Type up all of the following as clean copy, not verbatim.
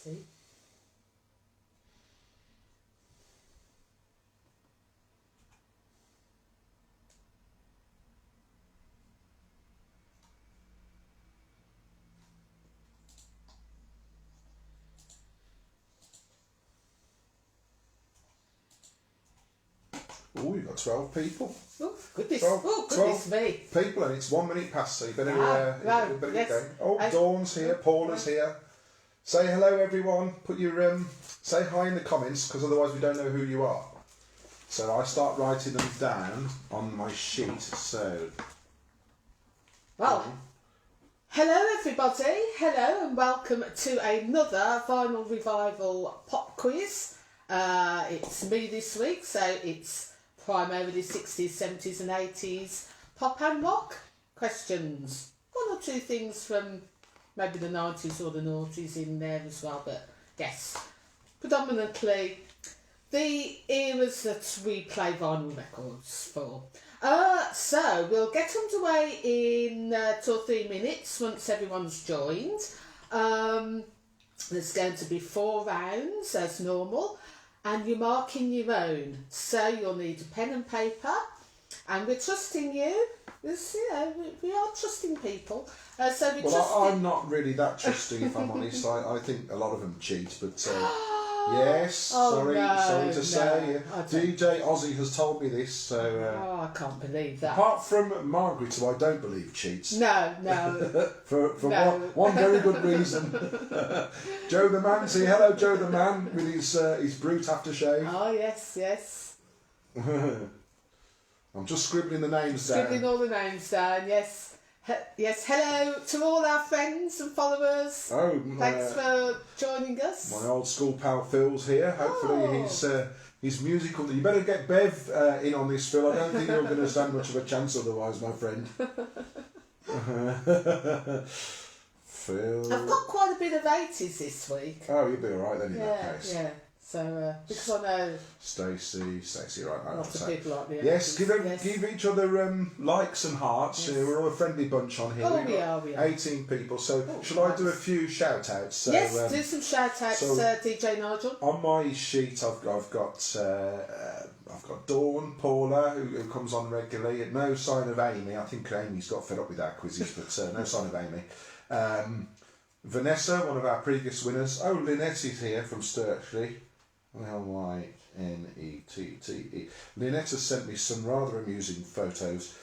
everybody. Oh, you've got 12 people. Oh, goodness. 12, goodness 12 me. people, and it's 1 minute past, so you better, better yes. get going. Oh, Dawn's here, Paula's here. Say hello, everyone. Put your say hi in the comments, because otherwise we don't know who you are. So I start writing them down on my sheet. So, well, hello everybody. Hello and welcome to another Vinyl Revival pop quiz. It's me this week, so it's primarily 60s, 70s and 80s pop and rock questions. One or two things from maybe the 90s or the noughties in there as well, but yes, predominantly the eras that we play vinyl records for. So we'll get underway in 2 or 3 minutes once everyone's joined. There's going to be 4 rounds as normal, and you're marking your own. So you'll need a pen and paper, and we're trusting you. We are trusting people. I'm not really that trusting, if I'm honest. I think a lot of them cheat, but yes, sorry to say. DJ Ozzy has told me this, so... I can't believe that. Apart from Margaret, who I don't believe cheats. No. for one very good reason. Joe the Man, say hello, Joe the Man, with his brute aftershave. Oh, yes. I'm just scribbling the names down. Scribbling all the names down, yes. Yes, hello to all our friends and followers. Thanks for joining us. My old school pal Phil's here. Hopefully he's musical. You better get Bev in on this, Phil. I don't think you're going to stand much of a chance otherwise, my friend. Phil. I've got quite a bit of 80s this week. Oh, you'll be alright then in that case. Yeah. So, because I know Stacey, right? lots of people like me. Yes, give each other likes and hearts. Yes. We're all a friendly bunch on here. Oh, we are. 18 people. So, shall I do a few shout outs? So, yes, do some shout outs, DJ Nigel. On my sheet, I've got Dawn, Paula, who comes on regularly. No sign of Amy. I think Amy's got fed up with our quizzes, but no sign of Amy. Vanessa, one of our previous winners. Oh, Lynette is here from Sturtley. Lynette. Lynette has sent me some rather amusing photos,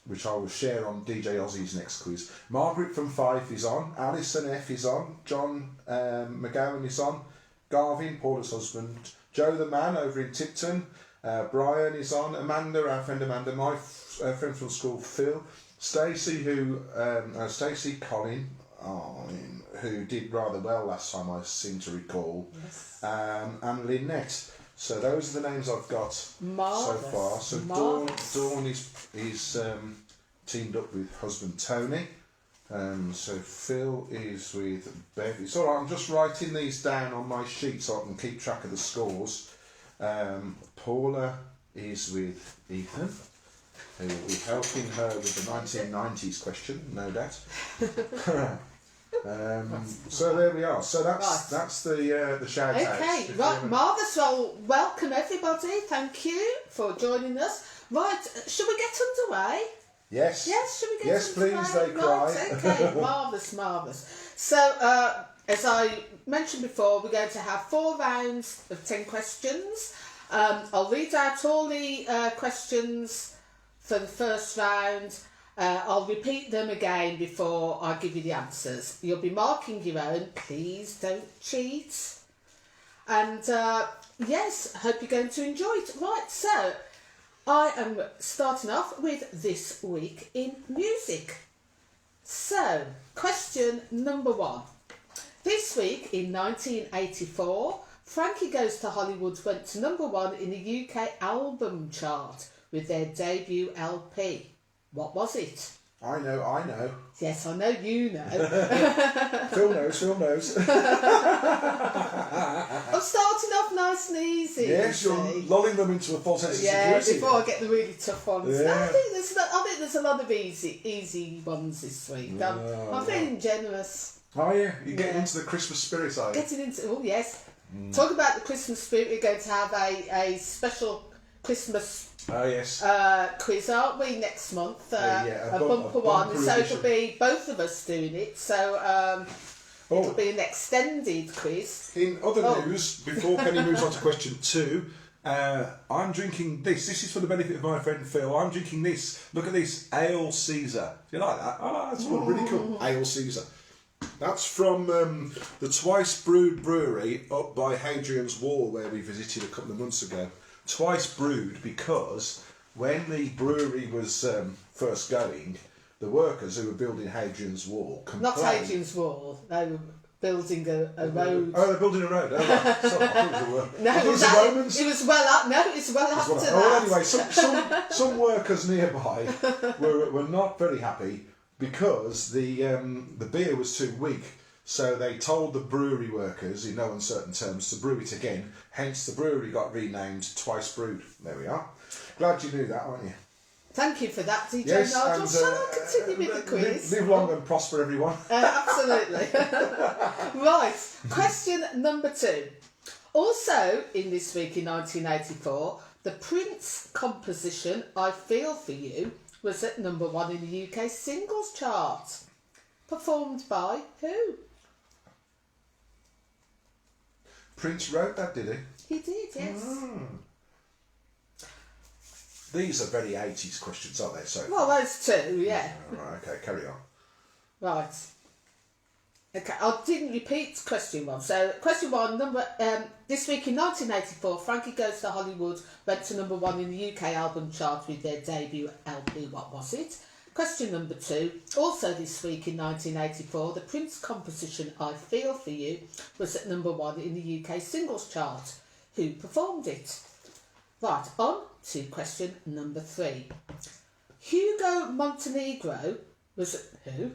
which I will share on DJ Ozzy's next quiz. Margaret from Fife is on. Alison F is on. John McGowan is on. Garvin, Paula's husband. Joe the Man over in Tipton. Brian is on. Amanda, our friend Amanda. My friend from school, Phil. Stacey, Stacey Collin, who did rather well last time, I seem to recall. Yes. And Lynette. So those are the names I've got so far. So Dawn is teamed up with husband Tony. So Phil is with Bev. It's all right, I'm just writing these down on my sheet so I can keep track of the scores. Paula is with Ethan, who will be helping her with the 1990s question, no doubt. So there we are. So that's the shout out. Okay, right, marvellous. Well, welcome everybody. Thank you for joining us. Right, should we get underway? Yes. Yes, should we get underway? Yes, please, they cry. Right, okay, marvellous. So, as I mentioned before, we're going to have 4 rounds of 10 questions. I'll read out all the questions for the first round. I'll repeat them again before I give you the answers. You'll be marking your own. Please don't cheat. And yes, hope you're going to enjoy it. Right, so I am starting off with This Week in Music. So, question number 1. This week in 1984, Frankie Goes to Hollywood went to number 1 in the UK album chart with their debut LP. What was it? I know. Yes, I know you know. Phil knows. I'm starting off nice and easy. Yes, you're lulling them into a false sense of security. Before I get the really tough ones. Yeah. No, I think there's a lot of easy ones this week. I'm feeling generous. Oh yeah, you're getting into the Christmas spirit, are you? Getting into, oh yes. Talk about the Christmas spirit, we're going to have a special Christmas quiz, aren't we, next month? A bumper one, so it'll be both of us doing it, so it'll be an extended quiz. In other news, before Penny moves on to question 2, I'm drinking this. This is for the benefit of my friend Phil. I'm drinking this. Look at this, Ale Caesar. Do you like that? Oh, that's really cool. Ale Caesar. That's from the Twice Brewed Brewery up by Hadrian's Wall, where we visited a couple of months ago. Twice brewed because when the brewery was first going, the workers who were building Hadrian's Wall complained... Not Hadrian's Wall, they were building a road. Oh, they're building a road. Oh, right. Sorry, I thought it was a no, it was the Romans. It was well up. No, it was well after that. Oh, anyway, some workers nearby were not very happy because the beer was too weak. So they told the brewery workers, in no uncertain terms, to brew it again. Hence, the brewery got renamed Twice Brewed. There we are. Glad you knew that, aren't you? Thank you for that, DJ Nigel. Shall I continue with the quiz? Live long and prosper, everyone. Absolutely. Right, question number 2. Also, in This Week in 1984, the Prince composition I Feel For You was at number 1 in the UK singles chart. Performed by who? Prince wrote that, did he? He did, yes. These are very 80s questions, aren't they? So well, those two, yeah. Right, okay, carry on. Right. Okay, I didn't repeat question 1. So, question 1, This Week in 1984, Frankie Goes to Hollywood went to number 1 in the UK album chart with their debut LP, What Was It? Question number 2, also this week in 1984, the Prince composition I Feel For You was at number 1 in the UK singles chart. Who performed it? Right, on to question number 3. Hugo Montenegro was at who?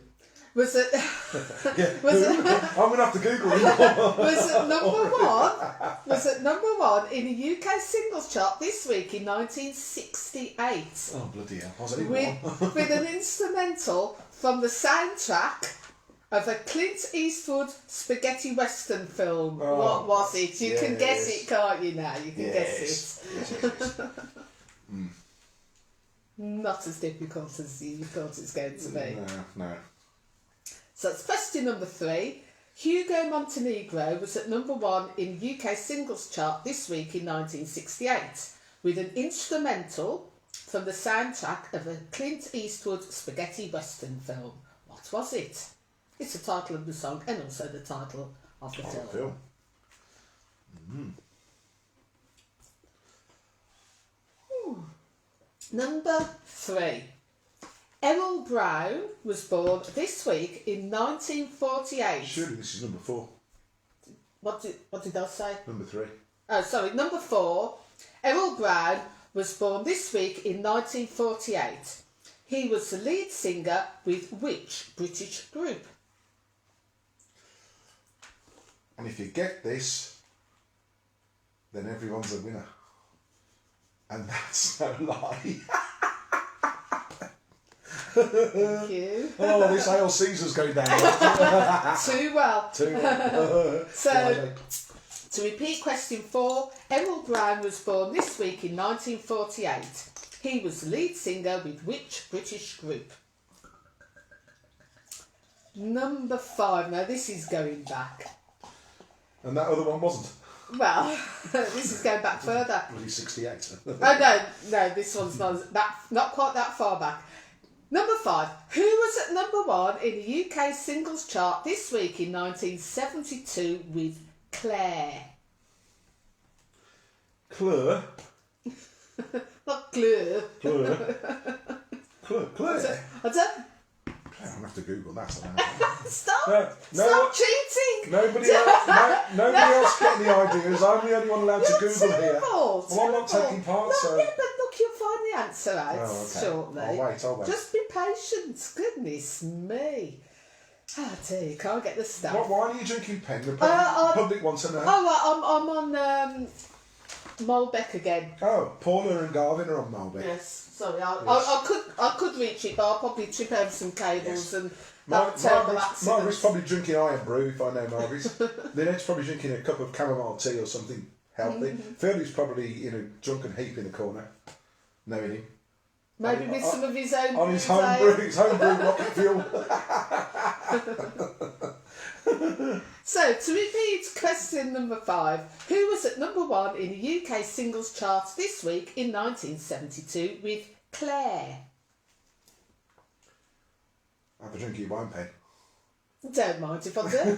Was it? I'm gonna have to Google it. Was it number 1? Was it number 1 in the UK singles chart this week in 1968? Oh bloody hell! Was it one? With an instrumental from the soundtrack of a Clint Eastwood spaghetti western film. Oh, what was it? You can guess it, can't you? Now you can guess it. Not as difficult as you thought it's going to be. No. So it's question number 3. Hugo Montenegro was at number 1 in UK singles chart this week in 1968 with an instrumental from the soundtrack of a Clint Eastwood spaghetti western film. What was it? It's the title of the song and also the title of the film. Number 3. Errol Brown was born this week in 1948. Surely this is number 4. What did I say? Number 3. Oh, sorry, number 4. Errol Brown was born this week in 1948. He was the lead singer with which British group? And if you get this, then everyone's a winner. And that's no lie. Thank you. Oh, this Ale Caesar's going down. Too well. So, So, to repeat question 4, Errol Brown was born this week in 1948. He was the lead singer with which British group? Number 5. Now this is going back. and that other one wasn't. Well, this is going back further. Bloody 68. Oh no, this one's not quite that far back. Number 5. Who was at number 1 in the UK singles chart this week in 1972 with Claire? Claire. Not Claire. Claire. Claire. I don't. I'm going to have to Google that. Stop cheating. Nobody else get any ideas. I'm the only one allowed to Google here. Well, I'm not taking part, so... Yeah, but look, you'll find the answer out shortly. I'll wait. Just be patient. Goodness me. Oh dear, you can't get the stuff. Why are you drinking pen? The public wants to know. Oh, I'm on Malbec again. Oh, Paula and Garvin are on Malbec. Yes, sorry. I could reach it, but I'll probably trip over some cables and terrible accident. Margaret's probably drinking iron brew, if I know Margaret. Lynette's probably drinking a cup of chamomile tea or something healthy. Philly's probably in a drunken heap in the corner, knowing him. Maybe with some of his own... On his homebrew rocket fuel. So, to repeat question number 5, who was at number 1 in the UK singles chart this week in 1972 with Claire? Have a drink of your wine, Pen. Don't mind if I do.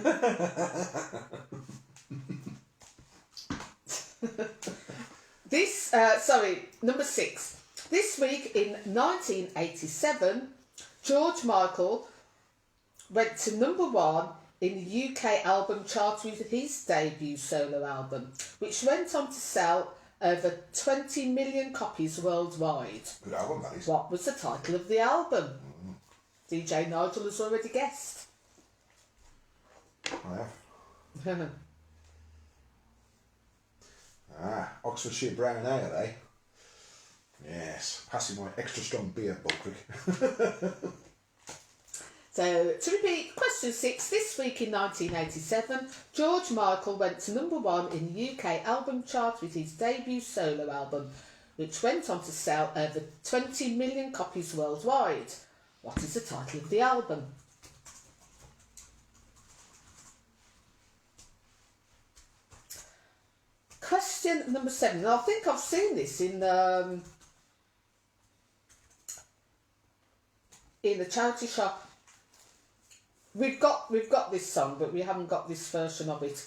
Number 6. This week in 1987, George Michael went to number 1 in the UK album chart with his debut solo album, which went on to sell over 20 million copies worldwide. Good album, that is. What was the title of the album? DJ Nigel has already guessed. I have. Oxfordshire Brown Ale, eh? Yes, passing my extra strong beer, Bulkrick. So, to repeat, question 6, this week in 1987, George Michael went to number 1 in the UK album chart with his debut solo album, which went on to sell over 20 million copies worldwide. What is the title of the album? Question number 7. Now, I think I've seen this in the charity shop. We've got this song, but we haven't got this version of it.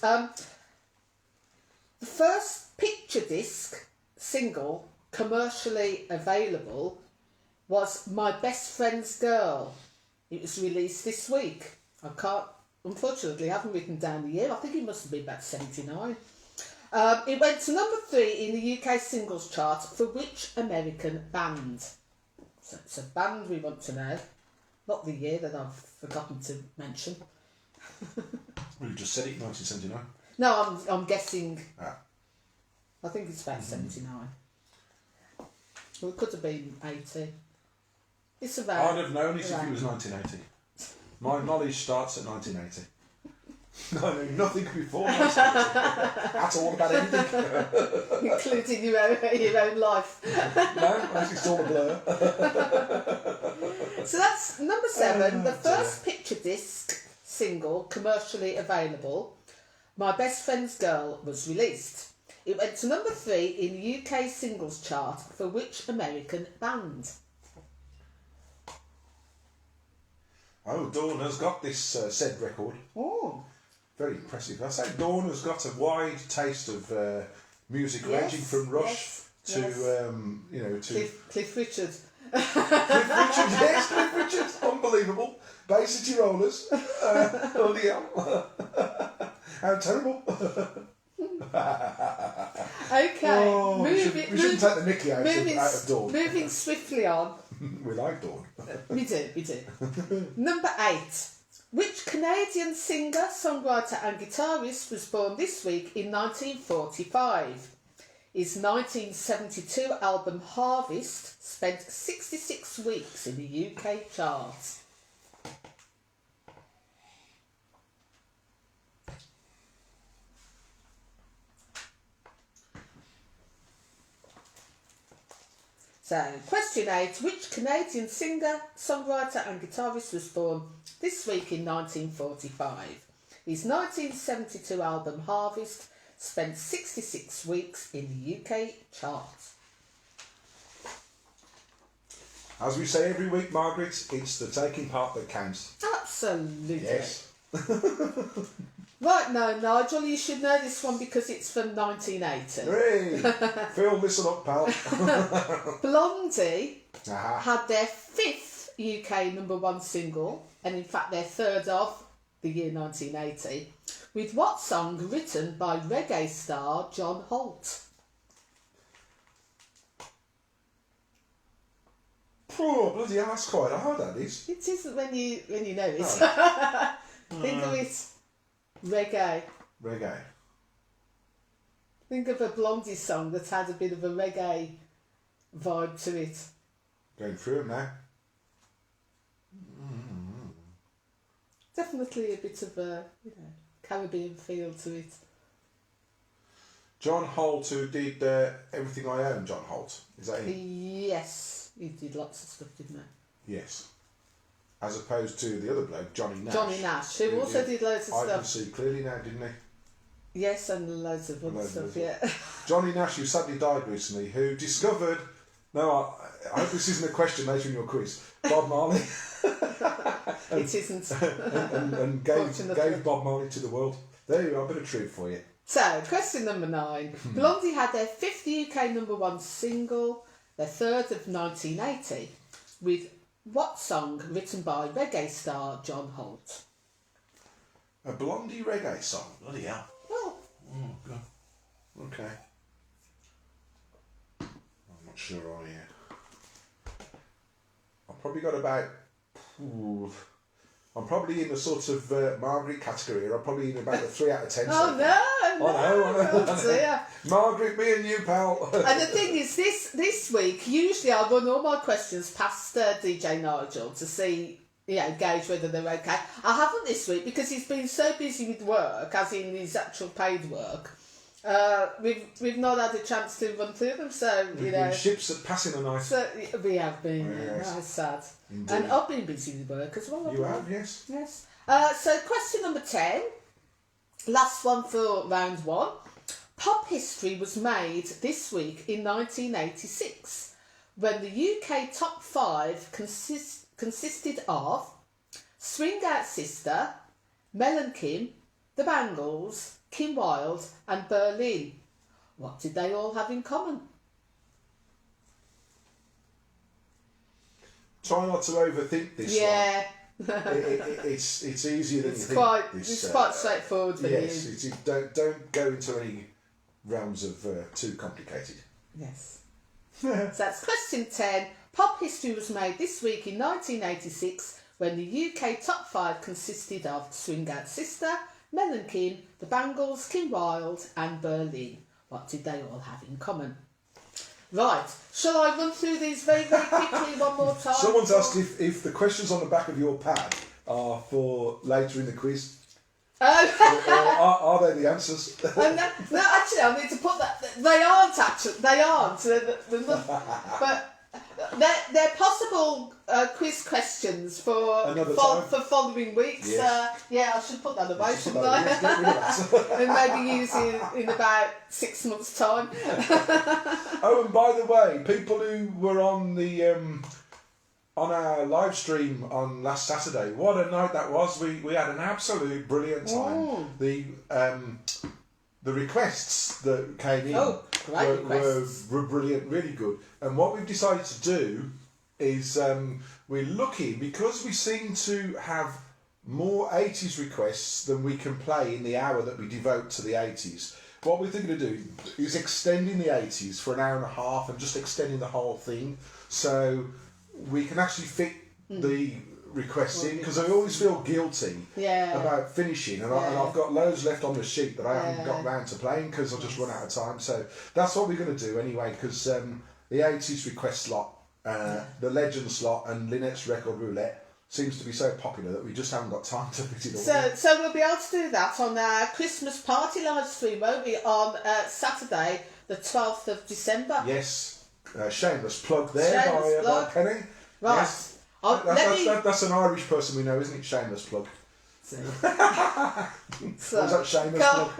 The first picture disc single commercially available was My Best Friend's Girl. It was released this week. Unfortunately, I haven't written down the year. I think it must have been about 79. It went to number 3 in the UK singles chart for which American band? So it's a band we want to know, not the year that I've forgotten to mention. Well, you just said it, 1979. No, I'm guessing. Ah. I think it's about 79. Well, it could have been 80. It's about... I'd have known it if it was 1980. My knowledge starts at 1980. I know nothing before 1980. That's all about anything. Including your own life. No, it's all a blur. So that's number 7, the first picture disc single commercially available. My Best Friend's Girl was released. It went to number 3 in the UK singles chart for which American band? Oh, Dawn has got this said record. Oh. Very impressive. I say Dawn has got a wide taste of music, ranging from Rush to to Cliff Richard. Cliff Richard, unbelievable. Bay City Rollers. Bloody hell. How terrible. Okay, we shouldn't take the mickey out of Dawn. Moving swiftly on. We like Dawn. We do. Number 8. Which Canadian singer, songwriter and guitarist was born this week in 1945? His 1972 album Harvest spent 66 weeks in the UK charts. So, question 8. Which Canadian singer, songwriter and guitarist was born this week in 1945? His 1972 album Harvest spent 66 weeks in the UK charts. As we say every week, Margaret, it's the taking part that counts. Absolutely. Yes. Right now, Nigel, you should know this one because it's from 1980. Hey, Phil, listen up, pal. Blondie Aha. had their 5th UK number 1 single, and in fact their 3rd of the year 1980, with what song written by reggae star John Holt? Poor bloody hell, that's quite hard, that is. It isn't when you know it. No. Think of it. Reggae. Think of a Blondie song that had a bit of a reggae vibe to it. Going through them now. Definitely a bit of a Caribbean feel to it. John Holt, who did Everything I Own, John Holt. Is that him? Yes, he did lots of stuff, didn't he? Yes. As opposed to the other bloke, Johnny Nash. Johnny Nash, who also did loads of I stuff. can see clearly now, didn't he? Yes, and loads of other stuff, yeah. Johnny Nash, who sadly died recently, who discovered... No, I hope this isn't a question later in your quiz. Bob Marley. It isn't. and gave Bob Marley to the world. There you are, a bit of truth for you. So, question number 9. Blondie had their 5th UK number 1 single, their 3rd of 1980, with what song written by reggae star John Holt? A Blondie reggae song? Bloody hell. Oh. Oh, God. Okay. I'm not sure I've probably got about... I'm probably in the sort of Margaret category. I'm probably in about a 3 out of 10. Oh, no, I know. Oh, dear. Margaret, me and you, pal. And the thing is, this week, usually I run all my questions past DJ Nigel to see, gauge whether they're okay. I haven't this week because he's been so busy with work, as in his actual paid work. We've not had a chance to run through them, so ships are passing the night. So we have been. Oh, yes. That's sad. Indeed. And I've been busy with work as well. You have, yes. Yes. So question number 10, last one for round 1. Pop history was made this week in 1986, when the UK top 5 consisted of Swing Out Sister, Mel and Kim, The Bangles, Kim Wilde and Berlin. What did they all have in common? Try not to overthink this one. Yeah. It's easier than you think. It's quite straightforward for yes, don't go into any realms of too complicated. Yes. So that's question 10. Pop history was made this week in 1986 when the UK top 5 consisted of Swing Out Sister, Mel and Kim, The Bangles, Kim Wilde and Berlin. What did they all have in common? Right, shall I run through these very, very quickly one more time? Someone's asked if the questions on the back of your pad are for later in the quiz. Oh. or are they the answers? No, actually, I need to put that. They aren't actually. They aren't. But they're possible quiz questions for following weeks. Yes. I should put that away, shouldn't I? And maybe use it in about 6 months' time. Oh, and by the way, people who were on the on our live stream on last Saturday, what a night that was! We had an absolute brilliant time. The requests that came in were brilliant, really good. And what we've decided to do is we're looking, because we seem to have more 80s requests than we can play in the hour that we devote to the 80s. What we're thinking of doing is extending the 80s for an hour and a half and just extending the whole thing so we can actually fit the requests in, because I always feel guilty about finishing, and I've got loads left on the sheet that I haven't got round to playing because I've just run out of time. So that's what we're going to do anyway, because the 80s request slot, the legend slot and Lynette's record roulette seems to be so popular that we just haven't got time to fit it all. So we'll be able to do that on our Christmas party live stream, won't we, on Saturday the 12th of December. Yes, shameless plug there by Penny. Right. Yes. That's an Irish person we know, isn't it? Shameless plug. So, was that shameless plug?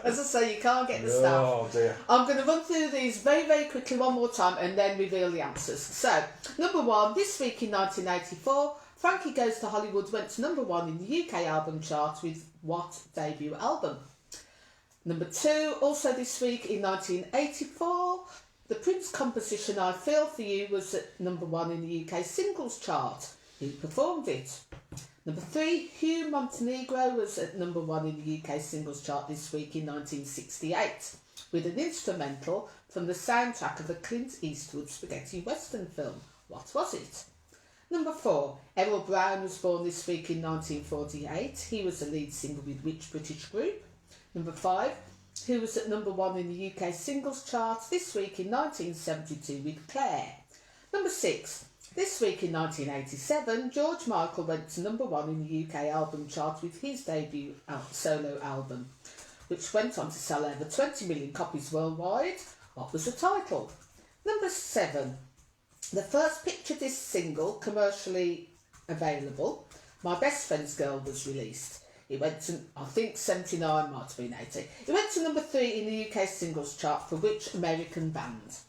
As I say, you can't get the stuff. Oh dear. I'm going to run through these very, very quickly one more time and then reveal the answers. So, number 1, this week in 1984, Frankie Goes to Hollywood went to number 1 in the UK album chart with what debut album? Number 2, also this week in 1984, the Prince composition I Feel For You was at number 1 in the UK singles chart. Who performed it? Number 3, Hugh Montenegro was at number 1 in the UK singles chart this week in 1968 with an instrumental from the soundtrack of a Clint Eastwood spaghetti western film. What was it? Number 4, Errol Brown was born this week in 1948. He was the lead singer with which British group? Number 5, who was at number 1 in the UK singles chart this week in 1972 with Claire. Number 6, This week in 1987, George Michael went to number 1 in the UK album chart with his debut solo album, which went on to sell over 20 million copies worldwide. What was the title? Number 7. The first picture disc single commercially available, My Best Friend's Girl, was released. It went to, I think, 79, might have been 80. It went to number 3 in the UK singles chart for which American band?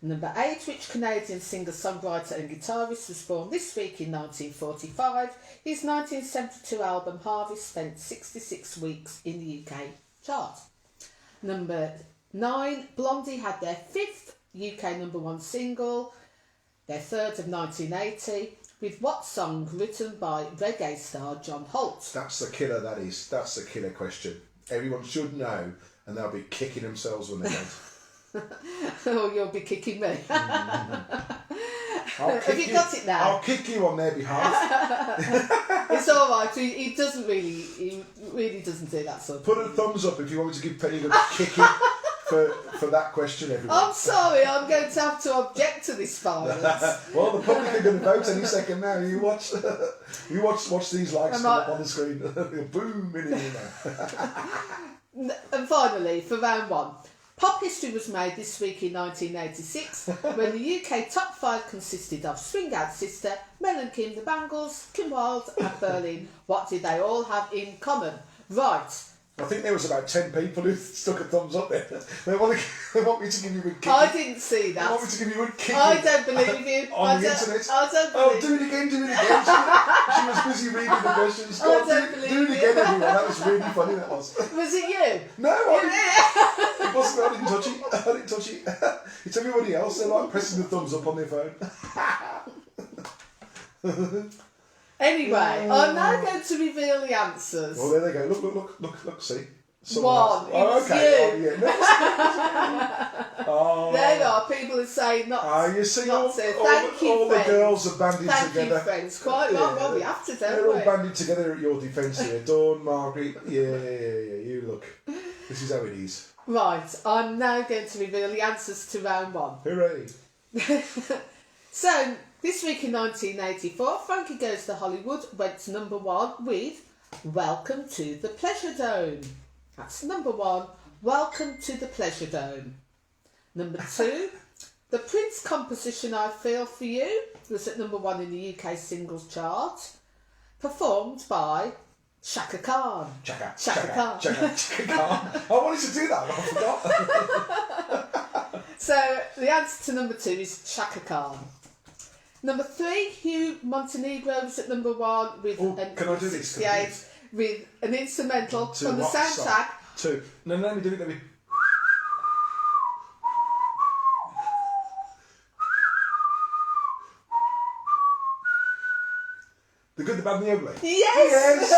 Number 8, which Canadian singer, songwriter and guitarist was born this week in 1945? His 1972 album Harvest spent 66 weeks in the UK chart. Number 9, Blondie had their 5th UK number 1 single, their 3rd of 1980, with what song written by reggae star John Holt? That's the killer, that is. That's the killer question. Everyone should know, and they'll be kicking themselves when they don't. Oh, you'll be kicking me. Have you got it now? I'll kick you on their behalf. It's all right. He really doesn't do that sort of Put a thumbs up if you want me to give Penny a good kicking for that question, everyone. I'm sorry, I'm going to have to object to this violence. Well, the public are going to vote any second now. You watch these likes come up on the screen. Boom, in here now. And finally, for round 1. Pop history was made this week in 1986 when the UK top 5 consisted of Swing Out Sister, Mel and Kim, the Bangles, Kim Wilde and Berlin. What did they all have in common? Right. I think there was about 10 people who stuck a thumbs up there. They want me to give you a kick. I didn't see that. They want me to give you a kick. I don't believe you. On the internet. I don't believe Oh, do it again. She was busy reading the questions. I don't believe do it again, everyone. That was really funny, that was. Was it you? No, it wasn't. I didn't touch it. It's everybody else. They're like pressing the thumbs up on their phone. Anyway, I'm now going to reveal the answers. Well, there they go. Look, see. One. Oh, okay. You. Oh, yeah. Oh. There you are. People are saying not. You see, not all to. Thank you, the friends. girls are banded Thank together. you, friends. Quite right. Well, we have to, don't They're we? all banded together at your defence here. Dawn, Margaret. Yeah. You look. This is how it is. Right. I'm now going to reveal the answers to round 1. Hooray. So, this week in 1984, Frankie Goes to Hollywood went to number 1 with Welcome to the Pleasure Dome. That's number 1, Welcome to the Pleasure Dome. Number 2, the Prince composition I Feel For You was at number 1 in the UK singles chart, performed by Chaka Khan. Chaka Khan. Khan. I wanted to do that, but I forgot. So, the answer to number 2 is Chaka Khan. Number 3, Hugh Montenegro was at number 1 with can I do this? with an instrumental from the what soundtrack. Song? 2. No, let me do it. The Good, the Bad and the Ugly? Yes!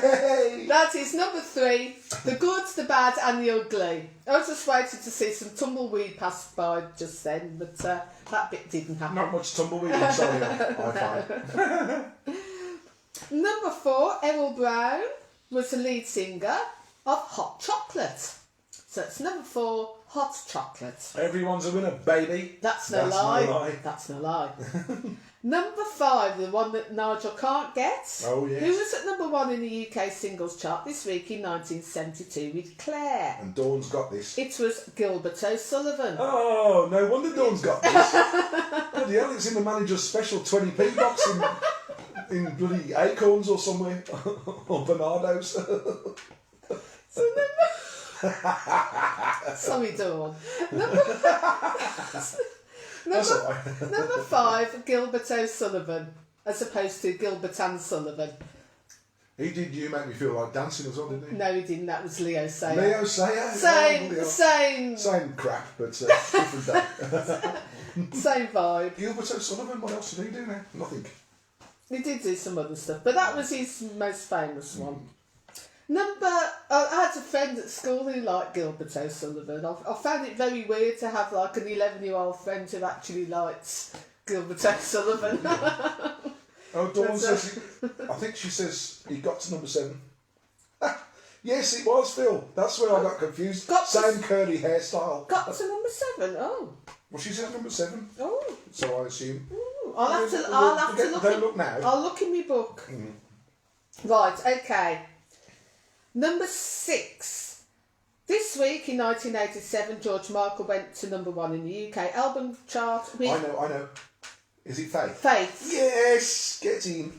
Hey! That is number 3, The Good, the Bad and the Ugly. I was just waiting to see some tumbleweed pass by just then, but that bit didn't happen. Not much tumbleweed, I'm sorry. I find. Number 4, Errol Brown was the lead singer of Hot Chocolate. So it's number 4, Hot Chocolate. Everyone's a winner, baby. That's no lie. That's no lie. Number 5, the one that Nigel can't get. Oh, yes. Who was at number 1 in the UK singles chart this week in 1972 with Claire. And Dawn's got this. It was Gilbert O'Sullivan. Oh, no wonder Dawn's got this. Bloody hell, it's in the manager's special 20p box in bloody Acorns or somewhere. Or Bernardo's. Sorry, Dawn. That's all right. Number 5, Gilbert O'Sullivan, as opposed to Gilbert and Sullivan. He did You Make Me Feel Like Dancing as well, didn't he? No, he didn't. That was Leo Sayer. Leo Sayer? Same crap, but different day. Same vibe. Gilbert O'Sullivan, what else did he do now? Nothing. He did do some other stuff, but that was his most famous one. I had a friend at school who liked Gilbert O'Sullivan. I found it very weird to have like an 11-year-old friend who actually likes Gilbert O'Sullivan. Oh, Dawn says, I think she says he got to number 7. Yes, it was Phil. That's where I got confused. Same curly hairstyle. Got to number 7, oh. Well, she said number 7. Oh. So I assume. Ooh. Oh, I'll have to look. Don't look now. I'll look in my book. Right, okay. Number 6. This week in 1987, George Michael went to number 1 in the UK album chart with... I know. Is it Faith? Faith. Yes, get in.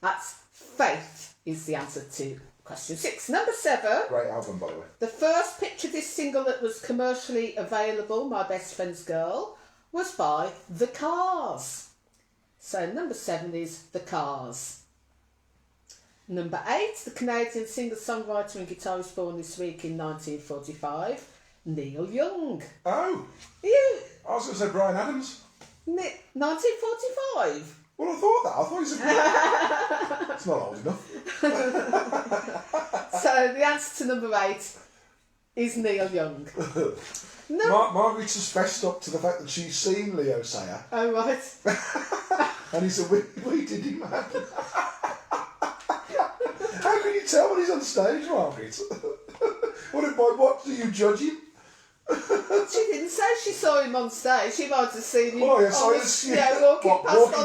That's Faith is the answer to question 6. Number 7. Great album, by the way. The first picture disc single that was commercially available, My Best Friend's Girl, was by The Cars. So number 7 is The Cars. Number 8, the Canadian singer-songwriter and guitarist born this week in 1945, Neil Young. Oh, You, I was going to say Bryan Adams. 1945. Well, I thought that. I thought he said... It's not old enough. So the answer to number 8 is Neil Young. Margaret has fessed up to the fact that she's seen Leo Sayer. Oh, right. And he said, we did him happen. How can you tell when he's on stage, Margaret? What do you judge him? She didn't say she saw him on stage. She might have seen him walking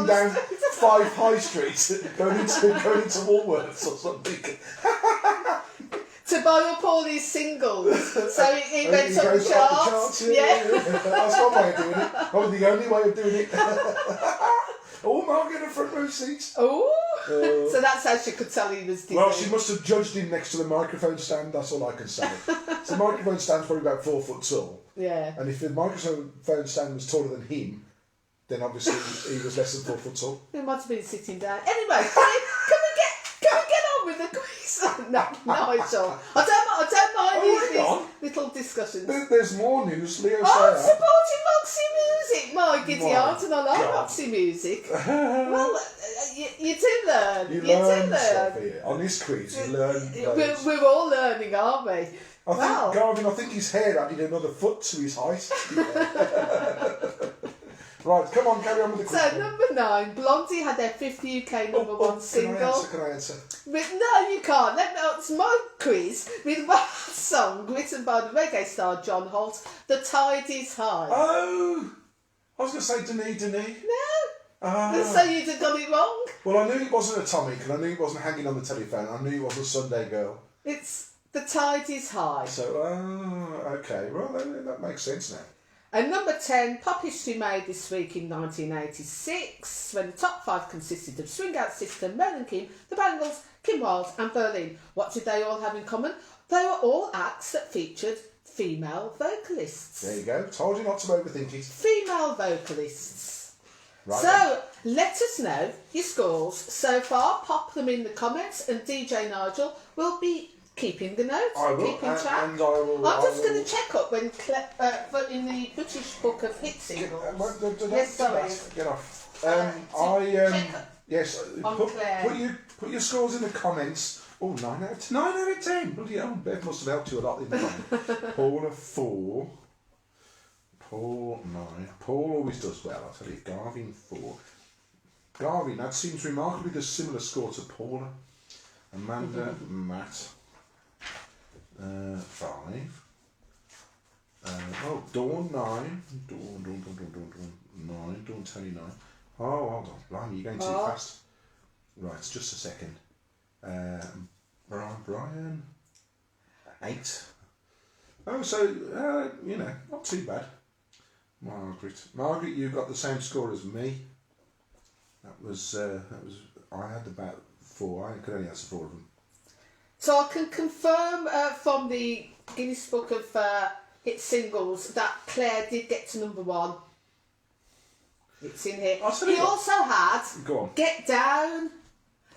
down 5 High Street, going into Woolworths or something. To buy up all these singles, so he went up the charts. Yeah. That's one way of doing it. Probably the only way of doing it. Oh, Margaret, a front row seat. Oh, so that's how she could tell he was different. Well, she must have judged him next to the microphone stand. That's all I can say. So the microphone stand's probably about 4 foot tall. Yeah. And if the microphone stand was taller than him, then obviously he was less than 4 foot tall. He might have been sitting down. Anyway, can we get on with the quiz? No, Nigel. I don't mind these little discussions. There's more news. Leo I'm Sayer. supporting Roxy Music. My giddy aunt, and I like Roxy Music. Well, you do learn. You learn stuff here. On this quiz, you learn. We're all learning, aren't we? Garvin, I think his hair added another foot to his height. Right, come on, carry on with the quiz. So, number 9, Blondie had their 5th UK number 1 single. Can I answer? No, you can't. It's my quiz with one song written by the reggae star John Holt, The Tide Is High. Oh! I was going to say Denis. No. So you'd have got it wrong. Well, I knew it wasn't Atomic, and I knew it wasn't Hanging on the Telephone. I knew it wasn't Sunday Girl. It's The Tide Is High. So, okay. Well, that makes sense now. And number 10, pop history made this week in 1986, when the top 5 consisted of Swing Out Sister, Mel and Kim, The Bangles, Kim Wilde and Berlin. What did they all have in common? They were all acts that featured female vocalists. There you go. Told you not to overthink it. Female vocalists. Right. So, let us know your scores so far. Pop them in the comments, and DJ Nigel will be keeping the notes. I will, keeping track. and I will. I'm just going to check up when in the British Book of Hit Singles. Yes, sorry. Get off. Check up. Yes. On Claire. Put your scores in the comments. Oh, 9 out of 10. Bloody hell, Bev must have helped you a lot in the comment. Paula 4. Paul 9. Paul always does well, I'll tell you. Garvin 4. Garvin, that seems remarkably the similar score to Paula. Amanda, Matt. 5. Dawn 9. Dawn 9. Dawn Tony 9. Oh, hold on. Blimey, you're going too fast. Right, just a second. Brian 8. Oh, so not too bad. Margaret, you got the same score as me. That was I had about 4. I could only answer 4 of them. So I can confirm from the Guinness Book of Hit Singles that Claire did get to number 1. It's in here. He also had Get Down.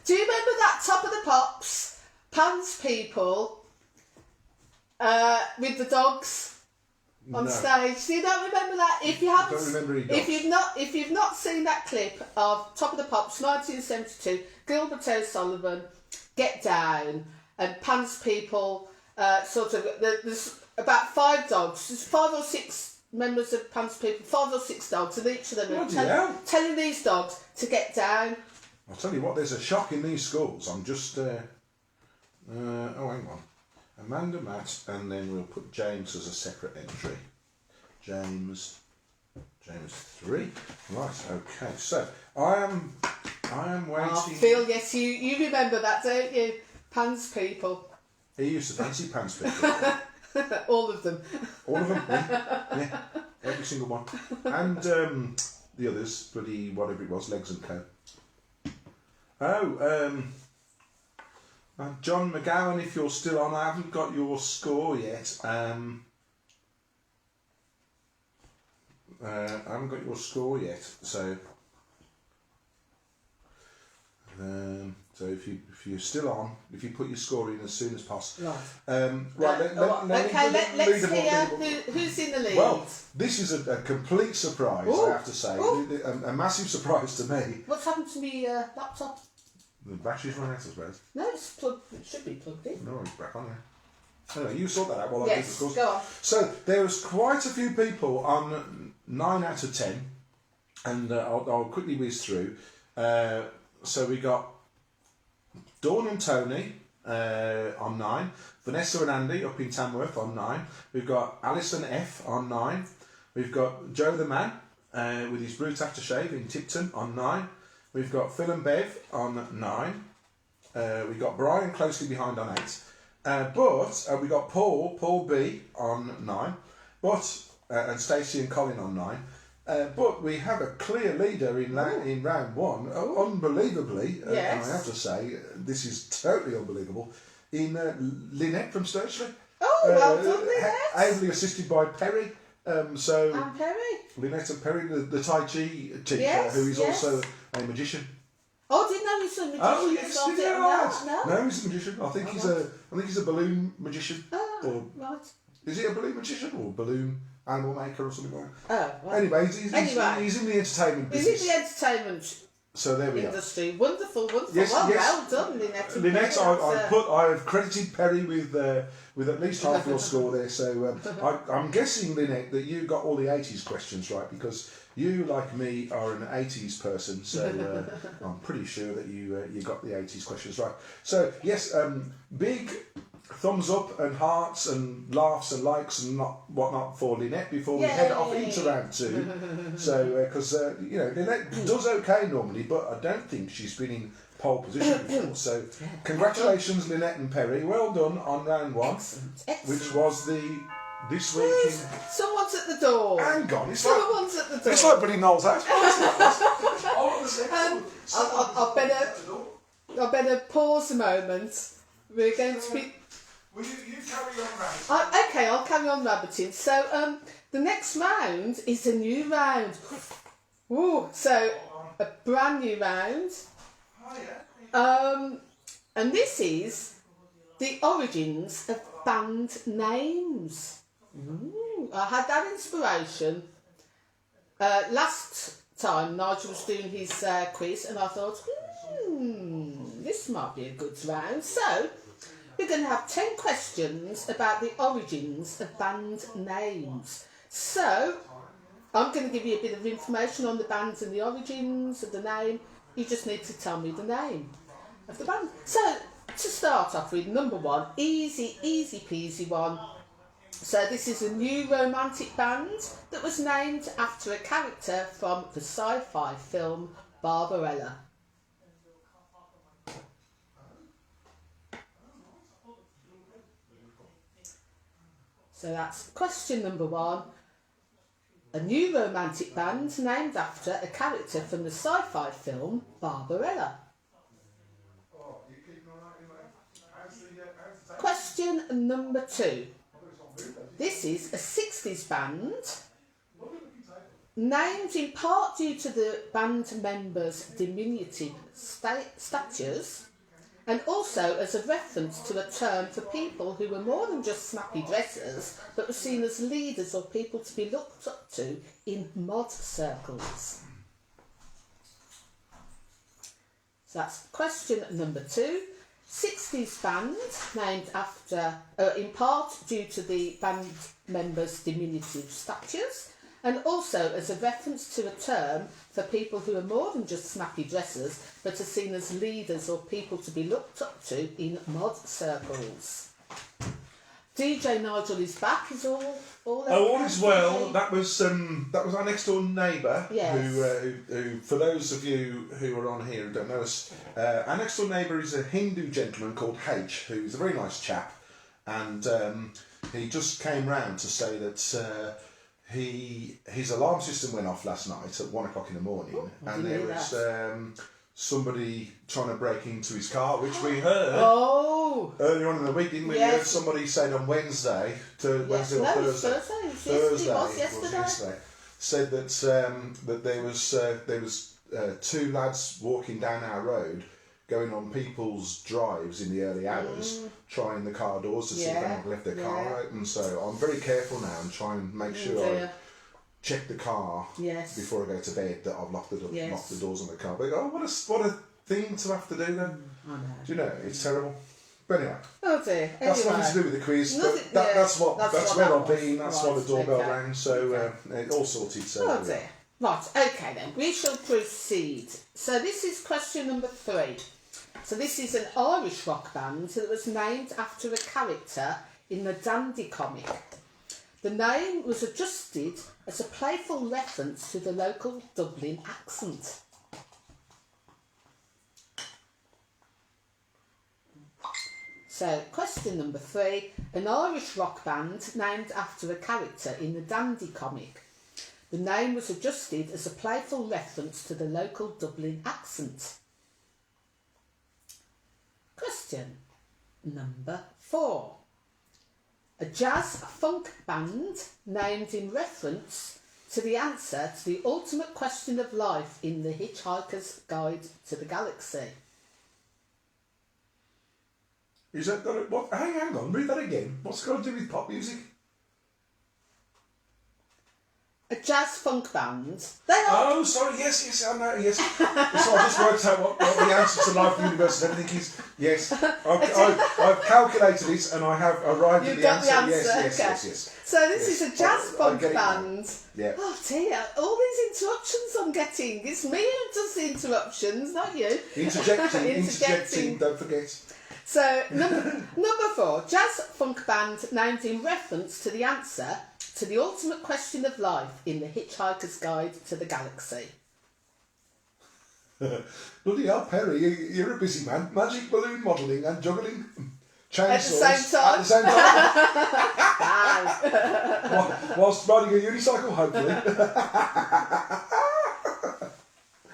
Do you remember that Top of the Pops, Pants People, with the dogs on stage? Do you not remember that? If you haven't, I don't remember any dogs. if you've not seen that clip of Top of the Pops, 1972, Gilbert O'Sullivan, Get Down, and Pants People, there's about 5 dogs. There's 5 or 6 members of Pants People, 5 or 6 dogs, and each of them are telling these dogs to get down. I'll tell you what, there's a shock in these scores. I'm just, hang on. Amanda, Matt, and then we'll put James as a separate entry. James, James 3. Right, okay. So I am waiting. Oh, Phil, yes, you remember that, don't you? Pants people. He used to fancy pants people. All of them. All of them, yeah. Every single one. And the others, bloody whatever it was, Legs and Co. Oh, John McGowan, if you're still on, I haven't got your score yet. I haven't got your score yet, so so if you're still on, if you put your score in as soon as possible. Right. Let's hear who's in the lead. Well, this is a complete surprise, I have to say. A massive surprise to me. What's happened to me laptop? The battery's run out, I suppose. No, it's plugged. It should be plugged in. No, it's back on there. Anyway, you sort that out while I do the scores. Go on. So there was quite a few people on 9 out of 10, and I'll quickly whiz through. So we got Dawn and Tony on 9, Vanessa and Andy up in Tamworth on 9. We've got Alison F on 9. We've got Joe the Man with his Brute Aftershave in Tipton on 9. We've got Phil and Bev on 9. We've got Brian closely behind on 8. But we got Paul B on 9. And Stacey and Colin on 9. But we have a clear leader in round 1, unbelievably, and I have to say, this is totally unbelievable, in Lynette from Sturchley. Oh, well done, Lynette. Ably assisted by Perry. And Perry. Lynette and Perry, the Tai Chi teacher, who is also a magician. Oh, didn't know he was a magician. Oh yes, did you know that? No, he's a magician. I think he's a balloon magician. Oh, right. Is he a balloon magician or balloon animal maker or something like that? Oh, right. Anyway, he's in the entertainment business. He's in the entertainment so there we industry. Wonderful. Yes, well done, Lynette. Lynette, I've credited Perry with at least half your score there. So I'm guessing, Lynette, that you got all the 80s questions right, because you, like me, are an 80s person. So I'm pretty sure that you got the 80s questions right. So yes, big thumbs up and hearts and laughs and likes and whatnot for Lynette before we head off into round 2. So, because Lynette does okay normally, but I don't think she's been in pole position before. So, congratulations, Lynette and Perry. Well done on round 1, Excellent. which was this week in. Someone's at the door. Hang on, Someone's at the door. It's like Buddy Noel's house. I better pause a moment. We're going to be. Will you carry on rabbiting? Okay, I'll carry on rabbiting. So the next round is a new round. Ooh, so a brand new round. Oh, yeah. And this is the origins of band names. Ooh, I had that inspiration. Last time Nigel was doing his quiz, and I thought, this might be a good round. So we're going to have 10 questions about the origins of band names. So, I'm going to give you a bit of information on the bands and the origins of the name. You just need to tell me the name of the band. So, to start off with, number 1, easy peasy one. So, this is a new romantic band that was named after a character from the sci-fi film Barbarella. So that's question number 1. A new romantic band named after a character from the sci-fi film Barbarella. Question number 2. This is a 60s band named in part due to the band members' diminutive statures, and also as a reference to a term for people who were more than just snappy dressers, but were seen as leaders or people to be looked up to in mod circles. So that's question number 2. 60s band named after, in part due to the band members' diminutive statures, and also as a reference to a term for people who are more than just snappy dressers, but are seen as leaders or people to be looked up to in mod circles. DJ Nigel is back. Is all all is well. okay? That was our next door neighbour. Yes. Who, for those of you who are on here who don't know us, our next door neighbour is a Hindu gentleman called H, who's a very nice chap, and he just came round to say that his alarm system went off last night at 1 o'clock in the morning, and there was somebody trying to break into his car, which we heard earlier on in the week, didn't we? Yes. We heard somebody said on Wednesday or Thursday. Thursday was yesterday. Said that there was two lads walking down our road, going on people's drives in the early hours, trying the car doors to see if anyone left their car open. So I'm very careful now and try and make sure I check the car before I go to bed that I've locked the doors on the car. But what a thing to have to do then. I know. Do you know, it's terrible. But anyway. Oh dear. That's nothing to do with the quiz. But that's where I've been. That's why the doorbell rang. So all sorted. So oh dear. Right. Okay then. We shall proceed. So this is question number 3. So this is an Irish rock band that was named after a character in the Dandy comic. The name was adjusted as a playful reference to the local Dublin accent. So, question number 3. An Irish rock band named after a character in the Dandy comic. The name was adjusted as a playful reference to the local Dublin accent. Question number 4. A jazz funk band named in reference to the answer to the ultimate question of life in The Hitchhiker's Guide to the Galaxy. Is that got it? What? Hang on, read that again. What's it got to do with pop music? A jazz funk band. Oh, sorry, yes, I know, yes. So I just worked out what the answer to life, the universe, and everything is. Yes, I've calculated it and I have arrived at the answer. Yes. So this is a jazz funk band. Yeah. Oh dear, all these interruptions I'm getting. It's me who does the interruptions, not you. Interjecting, don't forget. So, number 4, jazz funk band named in reference to the answer to the ultimate question of life in The Hitchhiker's Guide to the Galaxy. Bloody hell, Perry, you're a busy man. Magic balloon modelling and juggling chainsaws at the same time. Whilst riding a unicycle, hopefully.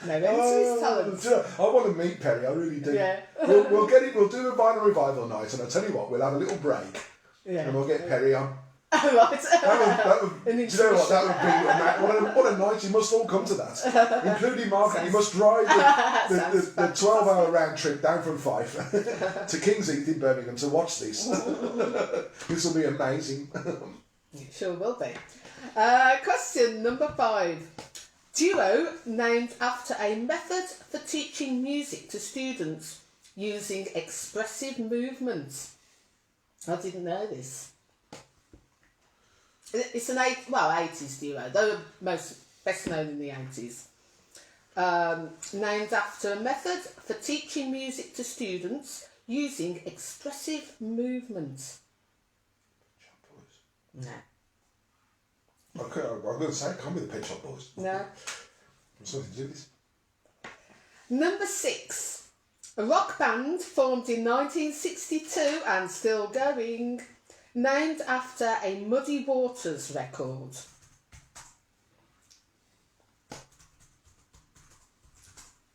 No end to his talents. I want to meet Perry, I really do. Yeah. We'll get it. We'll do a vinyl revival night, and I'll tell you what, we'll have a little break, and we'll get Perry on. Oh, right. That would, do you know what? That would be what a night. You must all come to that, including Mark. You must drive the 12-hour round trip down from Fife to King's Heath in Birmingham to watch this. This will be amazing. It sure will be. Question number 5. Duo named after a method for teaching music to students using expressive movements. I didn't know this. It's an 80s duo. They were best known in the 80s. Named after a method for teaching music to students using expressive movements. No. I'm going to say, it can't be the Pet Shop Boys. No. Something to do with this. Number 6. A rock band formed in 1962 and still going, named after a Muddy Waters record.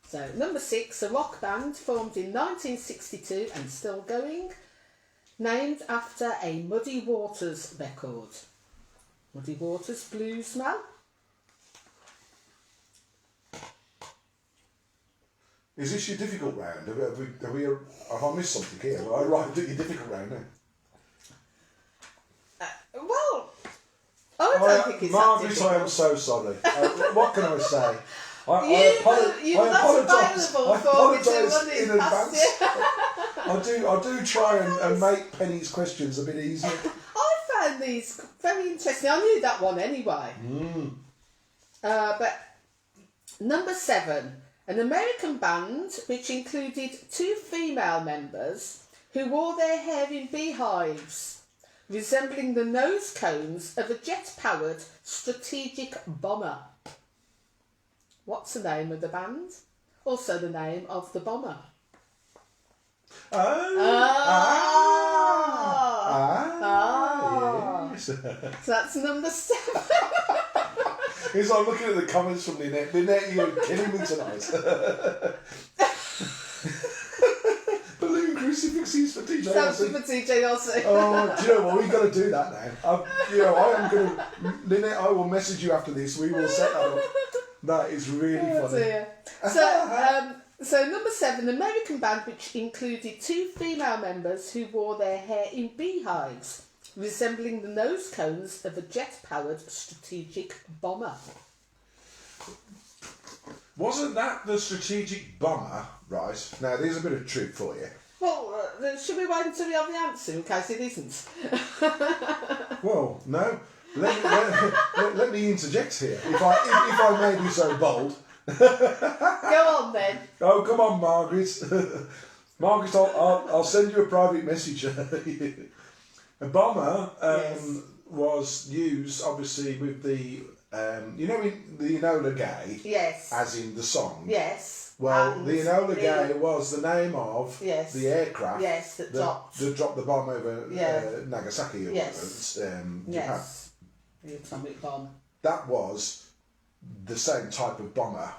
So, number 6. A rock band formed in 1962 and still going, named after a Muddy Waters record. Muddy Waters Blues Smell. Is this your difficult round? Have I missed something here? I arrived at your difficult round now. Well, I don't think it's Margaret, that difficult. I am so sorry. What can I say? You're not available for me to run in it past advance. you. I do try and make Penny's questions a bit easier. I found these very interesting. I knew that one anyway. But number 7, an American band which included 2 female members who wore their hair in beehives resembling the nose cones of a jet-powered strategic bomber. What's the name of the band? Also the name of the bomber. Yes. So that's number 7. It's like looking at the comments from Lynette. Lynette, you're killing me tonight. Balloon crucifixes for DJ Something Ozzy. for DJ Ozzy. Oh, do you know what? We've got to do that now. I am going to... Lynette, I will message you after this. We will set that up. That is really funny. Dear. So number 7, an American band which included 2 female members who wore their hair in beehives, resembling the nose cones of a jet-powered strategic bomber. Wasn't that the strategic bomber? Right. Now, there's a bit of trick for you. Well, should we wait until we have the answer in case it isn't? Well, no. Let me interject here, if I may be so bold. Go on then. Oh, come on, Margaret. Margaret, I'll send you a private message. A bomber Yes. was used, obviously, with the, in the Enola Gay, Yes. as in the song. Yes. Well, And the Enola Gay was the name of Yes. the aircraft Yes, that dropped. that dropped the bomb over Yeah. Nagasaki or Yes. Japan. Yes. The atomic bomb. That was the same type of bomber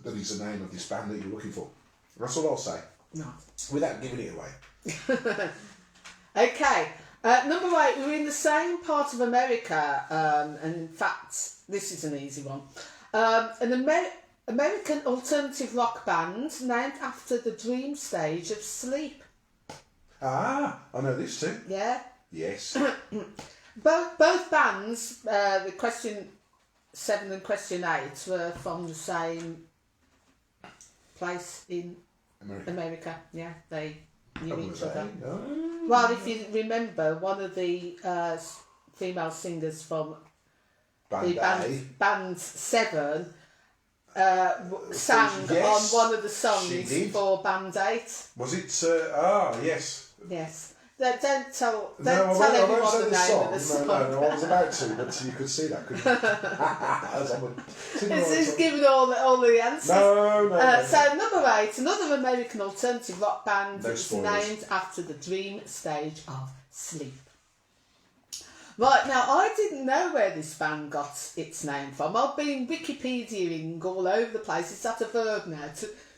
that is the name of this band that you're looking for. That's all I'll say, No. without giving it away. Okay. Number 8, we're in the same part of America, and in fact, this is an easy one. An American alternative rock band named after the dream stage of sleep. Ah, I know this too. Yeah. Yes. Both bands, the question 7 and question 8, were from the same place in America. Yeah, they knew each other. Oh. Well, if you remember, one of the female singers from Band A. band 7 sang Yes, on one of the she songs did. for band 8. Was it? Yes. Yes. Don't tell No, I won't everyone say the the name song. of the song. No, I was about to, but you could see that, couldn't you? As I'm It's giving all the answers. No. So number 8, another American alternative rock band No is spoilers. named after the dream stage of sleep. Right, now I didn't know where this band got its name from. I've been Wikipediaing all over the place. It's at a verb now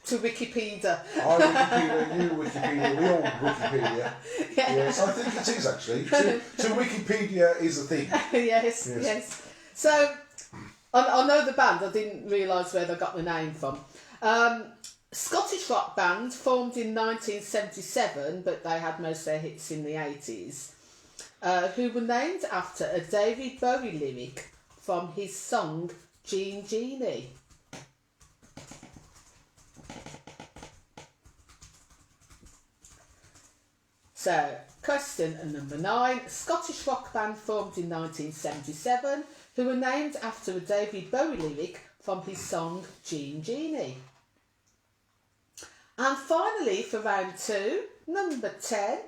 to Wikipedia. I Wikipedia, you Wikipedia, we all Wikipedia. Yeah. Yes, I think it is actually. To Wikipedia is a thing. yes. So I know the band. I didn't realise where they got the name from. Scottish rock band formed in 1977, but they had most of their hits in the 80s. Who were named after a David Bowie lyric from his song Jean Genie. So, question number 9. Scottish rock band formed in 1977 who were named after a David Bowie lyric from his song Jean Genie. And finally, for round 2, number 10.